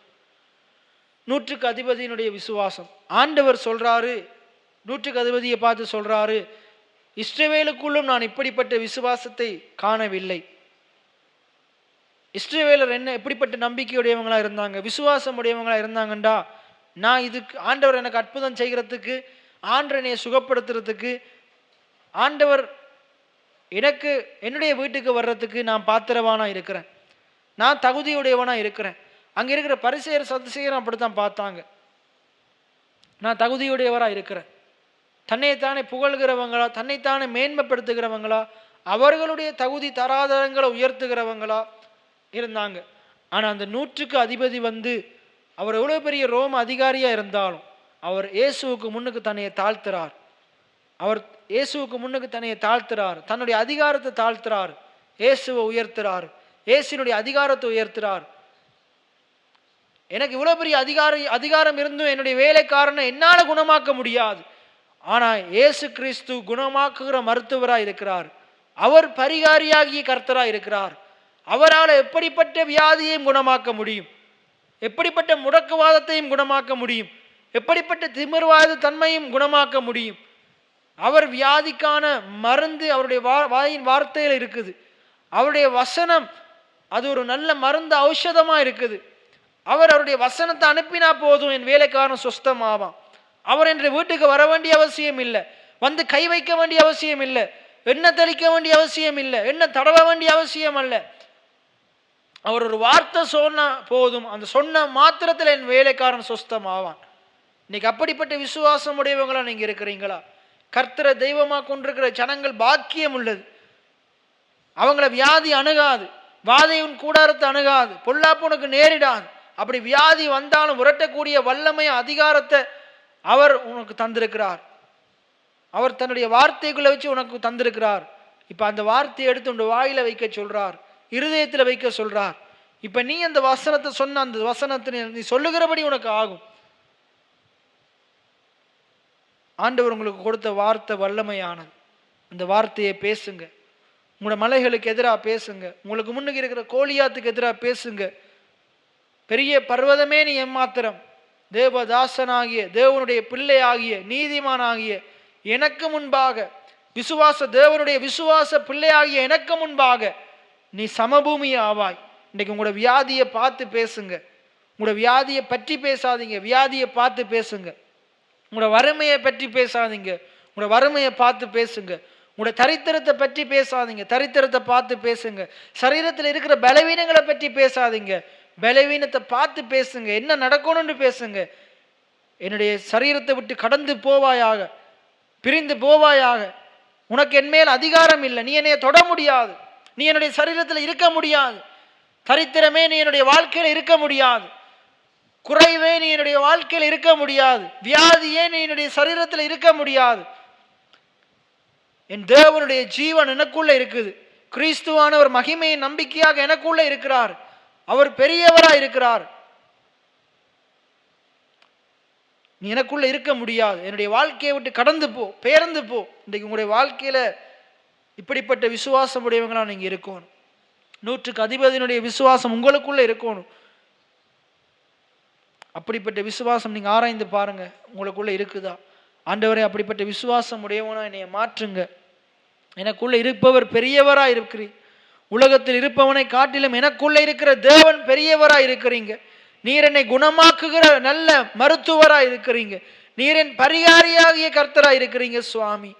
100க்கு அதிபதியினுடைய விசுவாசம். ஆண்டவர் சொல்றாரு, 100க்கு அதிபதியை பார்த்து சொல்றாரு, இஸ்ரவேலுக்குள்ளும் நான் இப்படிப்பட்ட விசுவாசத்தை காணவில்லை. இஸ்ரவேலர் என்ன எப்படிப்பட்ட நம்பிக்கையுடையவங்களா இருந்தாங்க, விசுவாசம் உடையவங்களா இருந்தாங்கண்டா, நான் இதுக்கு ஆண்டவர் எனக்கு அற்புதம் செய்கிறதுக்கு, ஆண்டவனை சுகப்படுத்துறதுக்கு, ஆண்டவர் எனக்கு என்னுடைய வீட்டுக்கு வர்றதுக்கு நான் பாத்திரவானா இருக்கிறேன், நான் தகுதியுடையவனா இருக்கிறேன். அங்கே இருக்கிற பரிசேயர் சதுசேயரும் அப்படித்தான் பார்த்தாங்க. நான் தகுதியுடையவரா இருக்கிறேன். தன்னைத்தானே புகழ்கிறவங்களா, தன்னைத்தானே மேன்மைப்படுத்துகிறவங்களா, அவர்களுடைய தகுதி தராதரங்களை உயர்த்துகிறவங்களா இருந்தாங்க. ஆனால் அந்த 100க்கு அதிபதி அவர் எவ்வளோ பெரிய ரோம அதிகாரியாக இருந்தாலும் அவர் இயேசுவுக்கு முன்னுக்கு தன்னையை தாழ்த்துறார். அவர் இயேசுவுக்கு முன்னுக்கு தன்னையை தாழ்த்துறார், தன்னுடைய அதிகாரத்தை தாழ்த்துறார், இயேசுவை உயர்த்துறார், இயேசுனுடைய அதிகாரத்தை உயர்த்துறார். எனக்கு இவ்வளோ பெரிய அதிகாரம் இருந்தும் என்னுடைய வேலைக்காரனை என்னால் குணமாக்க முடியாது. ஆனால் இயேசு கிறிஸ்து குணமாக்குகிற மருத்துவராக இருக்கிறார். அவர் பரிகாரியாகிய கர்த்தராக இருக்கிறார். அவரால் எப்படிப்பட்ட வியாதியையும் குணமாக்க முடியும், எப்படிப்பட்ட முடக்குவாதத்தையும் குணமாக்க முடியும், எப்படிப்பட்ட திமிர்வாத தன்மையும் குணமாக்க முடியும். அவர் வியாதிக்கான மருந்து அவருடைய வாயின் வார்த்தையில் இருக்குது. அவருடைய வசனம் அது ஒரு நல்ல மருந்து, ஔஷதமாக இருக்குது. அவருடைய வசனத்தை அனுப்பினா போதும், என் வேலைக்காரன் சுஸ்தமாவான். அவர் என்ற வீட்டுக்கு வர வேண்டிய அவசியம் இல்லை, வந்து கை வைக்க வேண்டிய அவசியம் இல்லை, எண்ணெய் தெளிக்க வேண்டிய அவசியம் இல்லை, எண்ணெய் தடவ வேண்டிய அவசியம் அல்ல. அவர் ஒரு வார்த்தை சொன்னா போதும், அந்த சொன்ன மாத்திரத்தில் என் வேலைக்காரன் சுஸ்தமாவான். இன்னைக்கு அப்படிப்பட்ட விசுவாசம் உடையவங்களா நீங்க இருக்கிறீங்களா? கர்த்தரை தெய்வமாக கொண்டிருக்கிற ஜனங்கள் பாக்கியம் உள்ளது. அவங்கள வியாதி அணுகாது, வாதையின் கூடாரத்தை அணுகாது, பொல்லாப்பு உனக்கு நேரிடாது. அப்படி வியாதி வந்தாலும் விரட்டக்கூடிய வல்லமைய அதிகாரத்தை அவர் உனக்கு தந்திருக்கிறார். அவர் தன்னுடைய வார்த்தைக்குள்ள வச்சு உனக்கு தந்திருக்கிறார். இப்ப அந்த வார்த்தையை எடுத்து உன் வாயில வைக்க சொல்றார், இருதயத்தில் வைக்க சொல்றார். இப்ப நீ அந்த வசனத்தை சொன்ன அந்த வசனத்தை நீ சொல்லுகிறபடி உனக்கு ஆகும். ஆண்டவர் உங்களுக்கு கொடுத்த வார்த்தை வல்லமையானது. அந்த வார்த்தையை பேசுங்க. உங்களோட மலைகளுக்கு எதிராக பேசுங்க. உங்களுக்கு முன்னுக்கு இருக்கிற கோலியாத்துக்கு எதிராக பேசுங்க. பெரிய பர்வதமே நீ எம்மாத்திரம், தேவதாசனாகிய தேவனுடைய பிள்ளையாகிய நீதிமானாகிய எனக்கு முன்பாக, தேவனுடைய விசுவாச பிள்ளையாகிய எனக்கு முன்பாக நீ சமபூமி ஆவாய். இன்னைக்கு உங்களோட வியாதியை பார்த்து பேசுங்க. உங்களோட வியாதியை பற்றி பேசாதீங்க, வியாதியை பார்த்து பேசுங்க. உங்களோட வறுமையை பற்றி பேசாதீங்க, உங்களோட வறுமையை பார்த்து பேசுங்க. உங்களோட தரித்திரத்தை பற்றி பேசாதீங்க, தரித்திரத்தை பார்த்து பேசுங்க. சரீரத்தில் இருக்கிற பலவீனங்களை பற்றி பேசாதீங்க, பலவீனத்தை பார்த்து பேசுங்க. என்ன நடக்கணும்னு பேசுங்க. என்னுடைய சரீரத்தை விட்டு கடந்து போவாயாக, பிரிந்து போவாயாக. உனக்கு என் மேல் அதிகாரம் இல்லை, நீ என்னைய தொட முடியாது, நீ என்னுடைய சரீரத்தில் இருக்க முடியாது. தரித்திரமே நீ என்னுடைய வாழ்க்கையில் இருக்க முடியாது, குறைவே நீ என்னுடைய வாழ்க்கையில் இருக்க முடியாது, வியாதியே நீ என்னுடைய சரீரத்தில் இருக்க முடியாது. என் தேவனுடைய ஜீவன் எனக்குள்ள இருக்குது. கிறிஸ்துவான ஒரு மகிமையின் நம்பிக்கையாக எனக்குள்ள இருக்கிறார். அவர் பெரியவராக இருக்கிறார். நீ எனக்குள்ள இருக்க முடியாது, என்னுடைய வாழ்க்கையை விட்டு கடந்து போ, பேர்ந்து போ. இன்றைக்கு உங்களுடைய வாழ்க்கையில இப்படிப்பட்ட விசுவாசம் உடையவங்களா நீங்க இருக்கணும். 100க்கு அதிபதியினுடைய விசுவாசம் உங்களுக்குள்ள இருக்கணும். அப்படிப்பட்ட விசுவாசம் நீங்க ஆராய்ந்து பாருங்க, உங்களுக்குள்ள இருக்குதா? ஆண்டவரே, அப்படிப்பட்ட விசுவாசம் உடையவனா என்னைய மாற்றுங்க. எனக்குள்ள இருப்பவர் பெரியவரா இருக்கிறீர். உலகத்தில் இருப்பவனை காட்டிலும் எனக்குள்ள இருக்கிற தேவன் பெரியவரா இருக்கிறீங்க. நீர் என்னை குணமாக்குகிற நல்ல மருத்துவரா இருக்கிறீங்க. நீர் என் பரிகாரியாகிய கர்த்தரா இருக்கிறீங்க சுவாமி.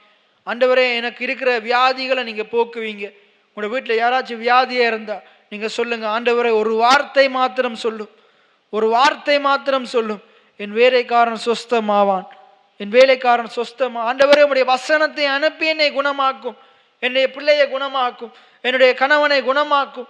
ஆண்டவரே, எனக்கு இருக்கிற வியாதிகளை நீங்க போக்குவீங்க. உங்களோட வீட்டில் யாராச்சும் வியாதியா இருந்தா நீங்க சொல்லுங்க, ஆண்டவரே ஒரு வார்த்தை மாத்திரம் சொல்லும், ஒரு வார்த்தை மாத்திரம் சொல்லும், என் வேலைக்காரன் சுஸ்தமாவான், என் வேலைக்காரன் சொஸ்தமா. ஆண்டவரே, உம்முடைய வசனத்தை அனுப்பி என்னை குணமாக்கும், என்னுடைய பிள்ளையை குணமாக்கும், என்னுடைய கணவனை குணமாக்கும்,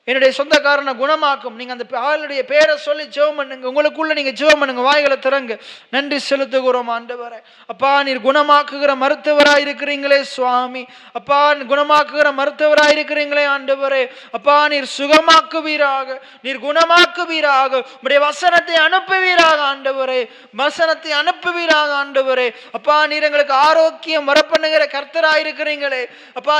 என்னுடைய சொந்தக்காரனை குணமாக்கும். நீங்க அந்த ஆளுடைய பேரை சொல்லி ஜெபம் பண்ணுங்க. உங்களுக்குள்ள நீங்க ஜெபம் பண்ணுங்க, வாய்களை திறங்க. நன்றி செலுத்துகிறோம் ஆண்டவரே. அப்பா, நீர் குணமாக்குகிற மருத்துவராய் இருக்கிறீங்களே சுவாமி. அப்பா, குணமாக்குகிற மருத்துவராய் இருக்கிறீங்களே ஆண்டவரே. அப்பா, நீர் சுகமாக்குவீராக, நீர் குணமாக்குவீராக, உம்முடைய வசனத்தை அனுப்புவீராக ஆண்டவரே. வசனத்தை அனுப்புவீராக ஆண்டவரே. அப்பா, நீர் எங்களுக்கு ஆரோக்கியம் வரப்பண்ணுகிற கர்த்தராய் இருக்கிறீங்களே. அப்பா,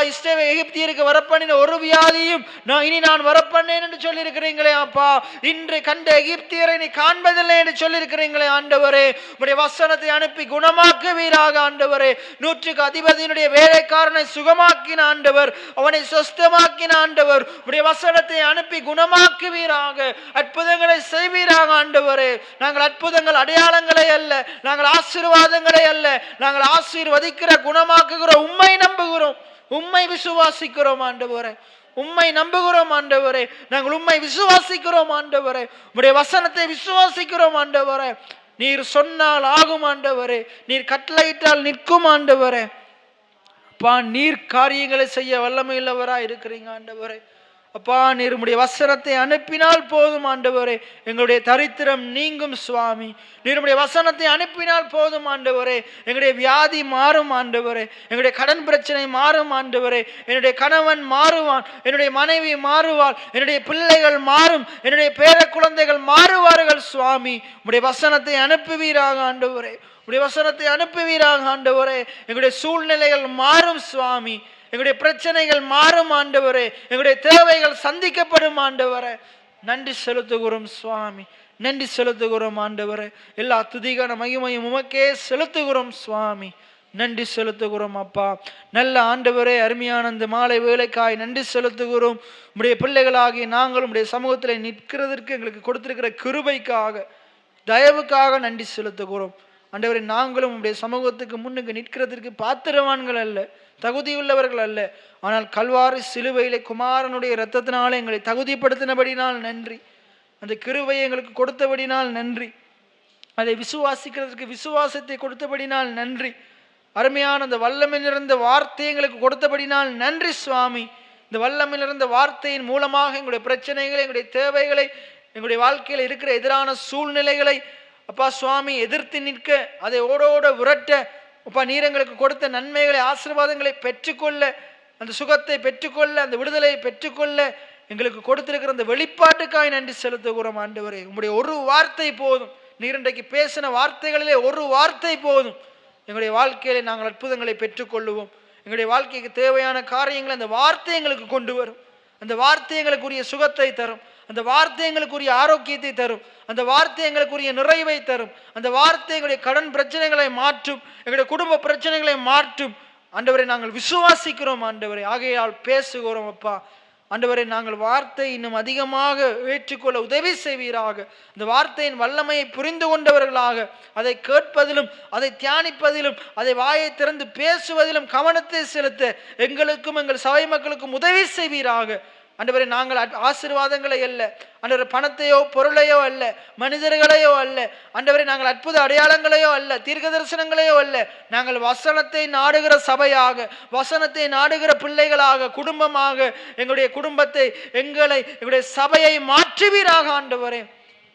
எகிப்தியருக்கு வரப்பண்ணின ஒரு வியாதியும் நான் வரப்பண்ணேன் என்று சொல்லி இருக்கிறீங்களே அப்பா. இன்று கண்ட எகிப்தியரை நீ காண்பதில்லை என்று சொல்லி இருக்கிறீங்களே ஆண்டவரே. உம்முடைய வசனத்தை அனுப்பி குணமாக்குவீராக ஆண்டவரே. 100க்கு அதிபதியினுடைய வேலைக்காரனை சுகமாக்கின ஆண்டவர், அவனை சொஸ்தமாக்கின ஆண்டவர். உம்முடைய வசனத்தை அனுப்பி குணமாக்குவீராக, அற்புதங்களை செய்வீராக ஆண்டவரே. நாங்கள் அற்புதங்கள் அடையாளங்களை அல்ல, நாங்கள் ஆசீர்வாதங்களை அல்ல, நாங்கள் ஆசீர்வதிக்கிற குணமாக்குகிற உம்மை நம்புகிறோம், உம்மை விசுவாசிக்கிறோம் ஆண்டவரே. உம்மை நம்புகிறோம் ஆண்டவரே. நாங்கள் உம்மை விசுவாசிக்கிறோம் ஆண்டவரே. உம்முடைய வசனத்தை விசுவாசிக்கிறோம் ஆண்டவரே. நீர் சொன்னால் ஆகும் ஆண்டவரே, நீர் கட்டளையிட்டால் நிற்கும் ஆண்டவரே. அப்பா, நீர் காரியங்களை செய்ய வல்லமையுள்ளவராய் இருக்கிறீங்க ஆண்டவரே. அப்பா, நீர் உம்முடைய வசனத்தை அனுப்பினால் போதும் ஆண்டவரே, எங்களுடைய தரித்திரம் நீங்கும் சுவாமி. நீர் உம்முடைய வசனத்தை அனுப்பினால் போதும் ஆண்டவரே, எங்களுடைய வியாதி மாறும் ஆண்டவரே, எங்களுடைய கடன் பிரச்சனை மாறும் ஆண்டவரே, என்னுடைய கணவன் மாறுவான், என்னுடைய மனைவி மாறுவாள், என்னுடைய பிள்ளைகள் மாறும், என்னுடைய பேர குழந்தைகள் மாறுவார்கள் சுவாமி. உம்முடைய வசனத்தை அனுப்புவீராக ஆண்டவரே, உம்முடைய வசனத்தை அனுப்புவீராக ஆண்டவரே. எங்களுடைய சூழ்நிலைகள் மாறும் சுவாமி, எங்களுடைய பிரச்சனைகள் மாறும் ஆண்டவரே, எங்களுடைய தேவைகள் சந்திக்கப்படும் ஆண்டவரே. நன்றி செலுத்துகிறோம் சுவாமி, நன்றி செலுத்துகிறோம் ஆண்டவரே. எல்லா துதிகான மகிமையும் உமக்கே செலுத்துகிறோம் சுவாமி, நன்றி செலுத்துகிறோம் அப்பா. நல்ல ஆண்டவரே, அருமையான இந்த மாலை வேலைக்காய் நன்றி செலுத்துகிறோம். உம்முடைய பிள்ளைகளாகிய நாங்கள் உம்முடைய சமூகத்தில் நிற்கிறதற்கு எங்களுக்கு கொடுத்திருக்கிற கிருபைக்காக, தயவுக்காக நன்றி செலுத்துகிறோம் ஆண்டவரே. நாங்களும் உம்முடைய சமூகத்துக்கு முன்னுக்கு நிற்கிறதற்கு பாத்திரவான்கள் அல்ல, தகுதியுள்ளவர்கள் அல்ல. ஆனால் கல்வாரி சிலுவையிலே குமாரனுடைய இரத்தத்தினாலே எங்களை தகுதிப்படுத்தினபடினால் நன்றி. அந்த கிருபையை எங்களுக்கு கொடுத்தபடினால் நன்றி. அதை விசுவாசிக்கிறதுக்கு விசுவாசத்தை கொடுத்தபடினால் நன்றி. அருமையான அந்த வல்லமை நிறைந்த வார்த்தையை எங்களுக்கு கொடுத்தபடினால் நன்றி சுவாமி. இந்த வல்லமை நிறைந்த வார்த்தையின் மூலமாக எங்களுடைய பிரச்சனைகளை, எங்களுடைய தேவைகளை, எங்களுடைய வாழ்க்கையில் இருக்கிற எதிரான சூழ்நிலைகளை அப்பா சுவாமி எதிர்த்து நிற்க, அதை ஓடோட விரட்ட அப்பா நீர் எங்களுக்கு கொடுத்த நன்மைகளை, ஆசீர்வாதங்களை பெற்றுக்கொள்ள, அந்த சுகத்தை பெற்றுக்கொள்ள, அந்த விடுதலையை பெற்றுக்கொள்ள எங்களுக்கு கொடுத்திருக்கிற அந்த வெளிப்பாட்டுக்காய் நன்றி செலுத்துகிறோம் ஆண்டவரே. உங்களுடைய ஒரு வார்த்தை போதும். நீர் இன்றைக்கு பேசின வார்த்தைகளிலே ஒரு வார்த்தை போதும். எங்களுடைய வாழ்க்கையிலே நாங்கள் அற்புதங்களை பெற்றுக்கொள்ளுவோம். எங்களுடைய வாழ்க்கைக்கு தேவையான காரியங்களை அந்த வார்த்தை எங்களுக்கு கொண்டு வரும். அந்த வார்த்தை எங்களுக்குரிய சுகத்தை தரும், அந்த வார்த்தை எங்களுக்குரிய ஆரோக்கியத்தை தரும், அந்த வார்த்தை எங்களுக்குரிய நிறைவை தரும், அந்த வார்த்தை எங்களுடைய கடன் பிரச்சனைகளை மாற்றும், எங்களுடைய குடும்ப பிரச்சனைகளை மாற்றும். ஆண்டவரை நாங்கள் விசுவாசிக்கிறோம் ஆண்டவரை, ஆகையால் பேசுகிறோம் அப்பா. ஆண்டவரை நாங்கள் வார்த்தை இன்னும் அதிகமாக ஏற்றுக்கொள்ள உதவி செய்வீராக. இந்த வார்த்தையின் வல்லமையை புரிந்து கொண்டவர்களாக, அதை கேட்பதிலும், அதை தியானிப்பதிலும், அதை வாயை திறந்து பேசுவதிலும் கவனத்தை செலுத்த எங்களுக்கும் எங்கள் சபை மக்களுக்கும் உதவி செய்வீராக. ஆண்டவரே, நாங்கள் ஆசீர்வாதங்களை அல்ல ஆண்டவரே, பணத்தையோ பொருளையோ அல்ல, மனிதர்களையோ அல்ல ஆண்டவரே, நாங்கள் அற்புத அடையாளங்களையோ அல்ல, தீர்க்க தரிசனங்களையோ அல்ல, நாங்கள் வசனத்தை நாடுகிற சபையாக, வசனத்தை நாடுகிற பிள்ளைகளாக, குடும்பமாக, எங்களுடைய குடும்பத்தை, எங்களை, எங்களுடைய சபையை மாற்றுவீராக ஆண்டவரே,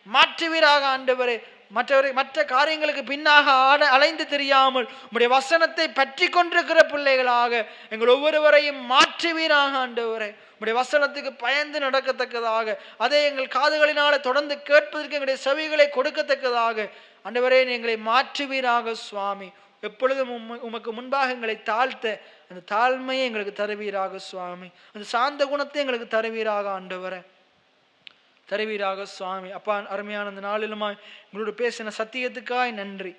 மாற்றுவீராக ஆண்டவரே. மற்ற காரியங்களுக்கு பின்னாக அலைந்து தெரியாமல் உம்முடைய வசனத்தை பற்றி கொண்டிருக்கிற பிள்ளைகளாக எங்கள் ஒவ்வொருவரையும் மாற்றுவீராக ஆண்டவரே. உம்முடைய வசனத்துக்கு பயந்து நடக்கத்தக்கதாக, அதை எங்கள் காதுகளினால தொடர்ந்து கேட்பதற்கு எங்களுடைய செவிகளை கொடுக்கத்தக்கதாக ஆண்டவரே எங்களை மாற்றுவீராக சுவாமி. எப்பொழுதும் உமக்கு முன்பாக எங்களை தாழ்த்த அந்த தாழ்மையை எங்களுக்கு தருவீராக சுவாமி. அந்த சாந்த குணத்தை எங்களுக்கு தருவீராக ஆண்டவரே, தருவீராக சுவாமி. அப்பா, அருமையான அந்த நாளிலுமாய் உங்களோட பேசின சத்தியத்துக்காய் நன்றி.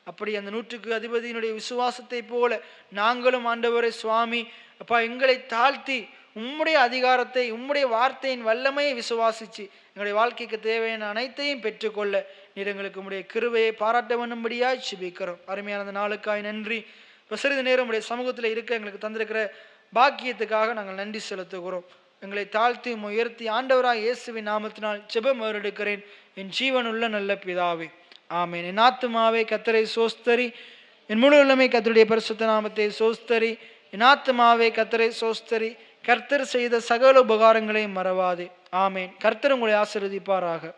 அப்படி அந்த 100க்கு அதிபதியினுடைய விசுவாசத்தை போல நாங்களும் ஆண்டவரே சுவாமி அப்பா எங்களை தாழ்த்தி உம்முடைய அதிகாரத்தை, உம்முடைய வார்த்தையின் வல்லமையை விசுவாசித்து எங்களுடைய வாழ்க்கைக்கு தேவையான அனைத்தையும் பெற்றுக்கொள்ள நீர் எங்களுக்கு உம்முடைய கிருபையை பாராட்ட வேண்டும்படியாய் ஜெபிக்கிறோம். அருமையான அந்த நாளுக்காய் நன்றி. இப்போ சிறிது நேரம் உடைய சமூகத்தில் இருக்க எங்களுக்கு தந்திருக்கிற பாக்கியத்துக்காக நாங்கள் நன்றி செலுத்துகிறோம். எங்களை தாழ்த்தி உயர்த்தி ஆண்டவராய் இயேசுவின் நாமத்தினால் ஜெபம் ஏறெடுக்கிறேன், என் ஜீவனுள்ள நல்ல பிதாவே, ஆமேன். என் ஆத்துமாவே கர்த்தரை சோஸ்தரி, என் முழு உள்ளமே கர்த்தருடைய பரிசுத்த நாமத்தை சோஸ்தரி. என் ஆத்துமாவே கர்த்தரை சோஸ்தரி, கர்த்தர் செய்த சகல உபகாரங்களையும் மறவாதே. ஆமேன். கர்த்தர் உங்களை ஆசீர்வதிப்பாராக.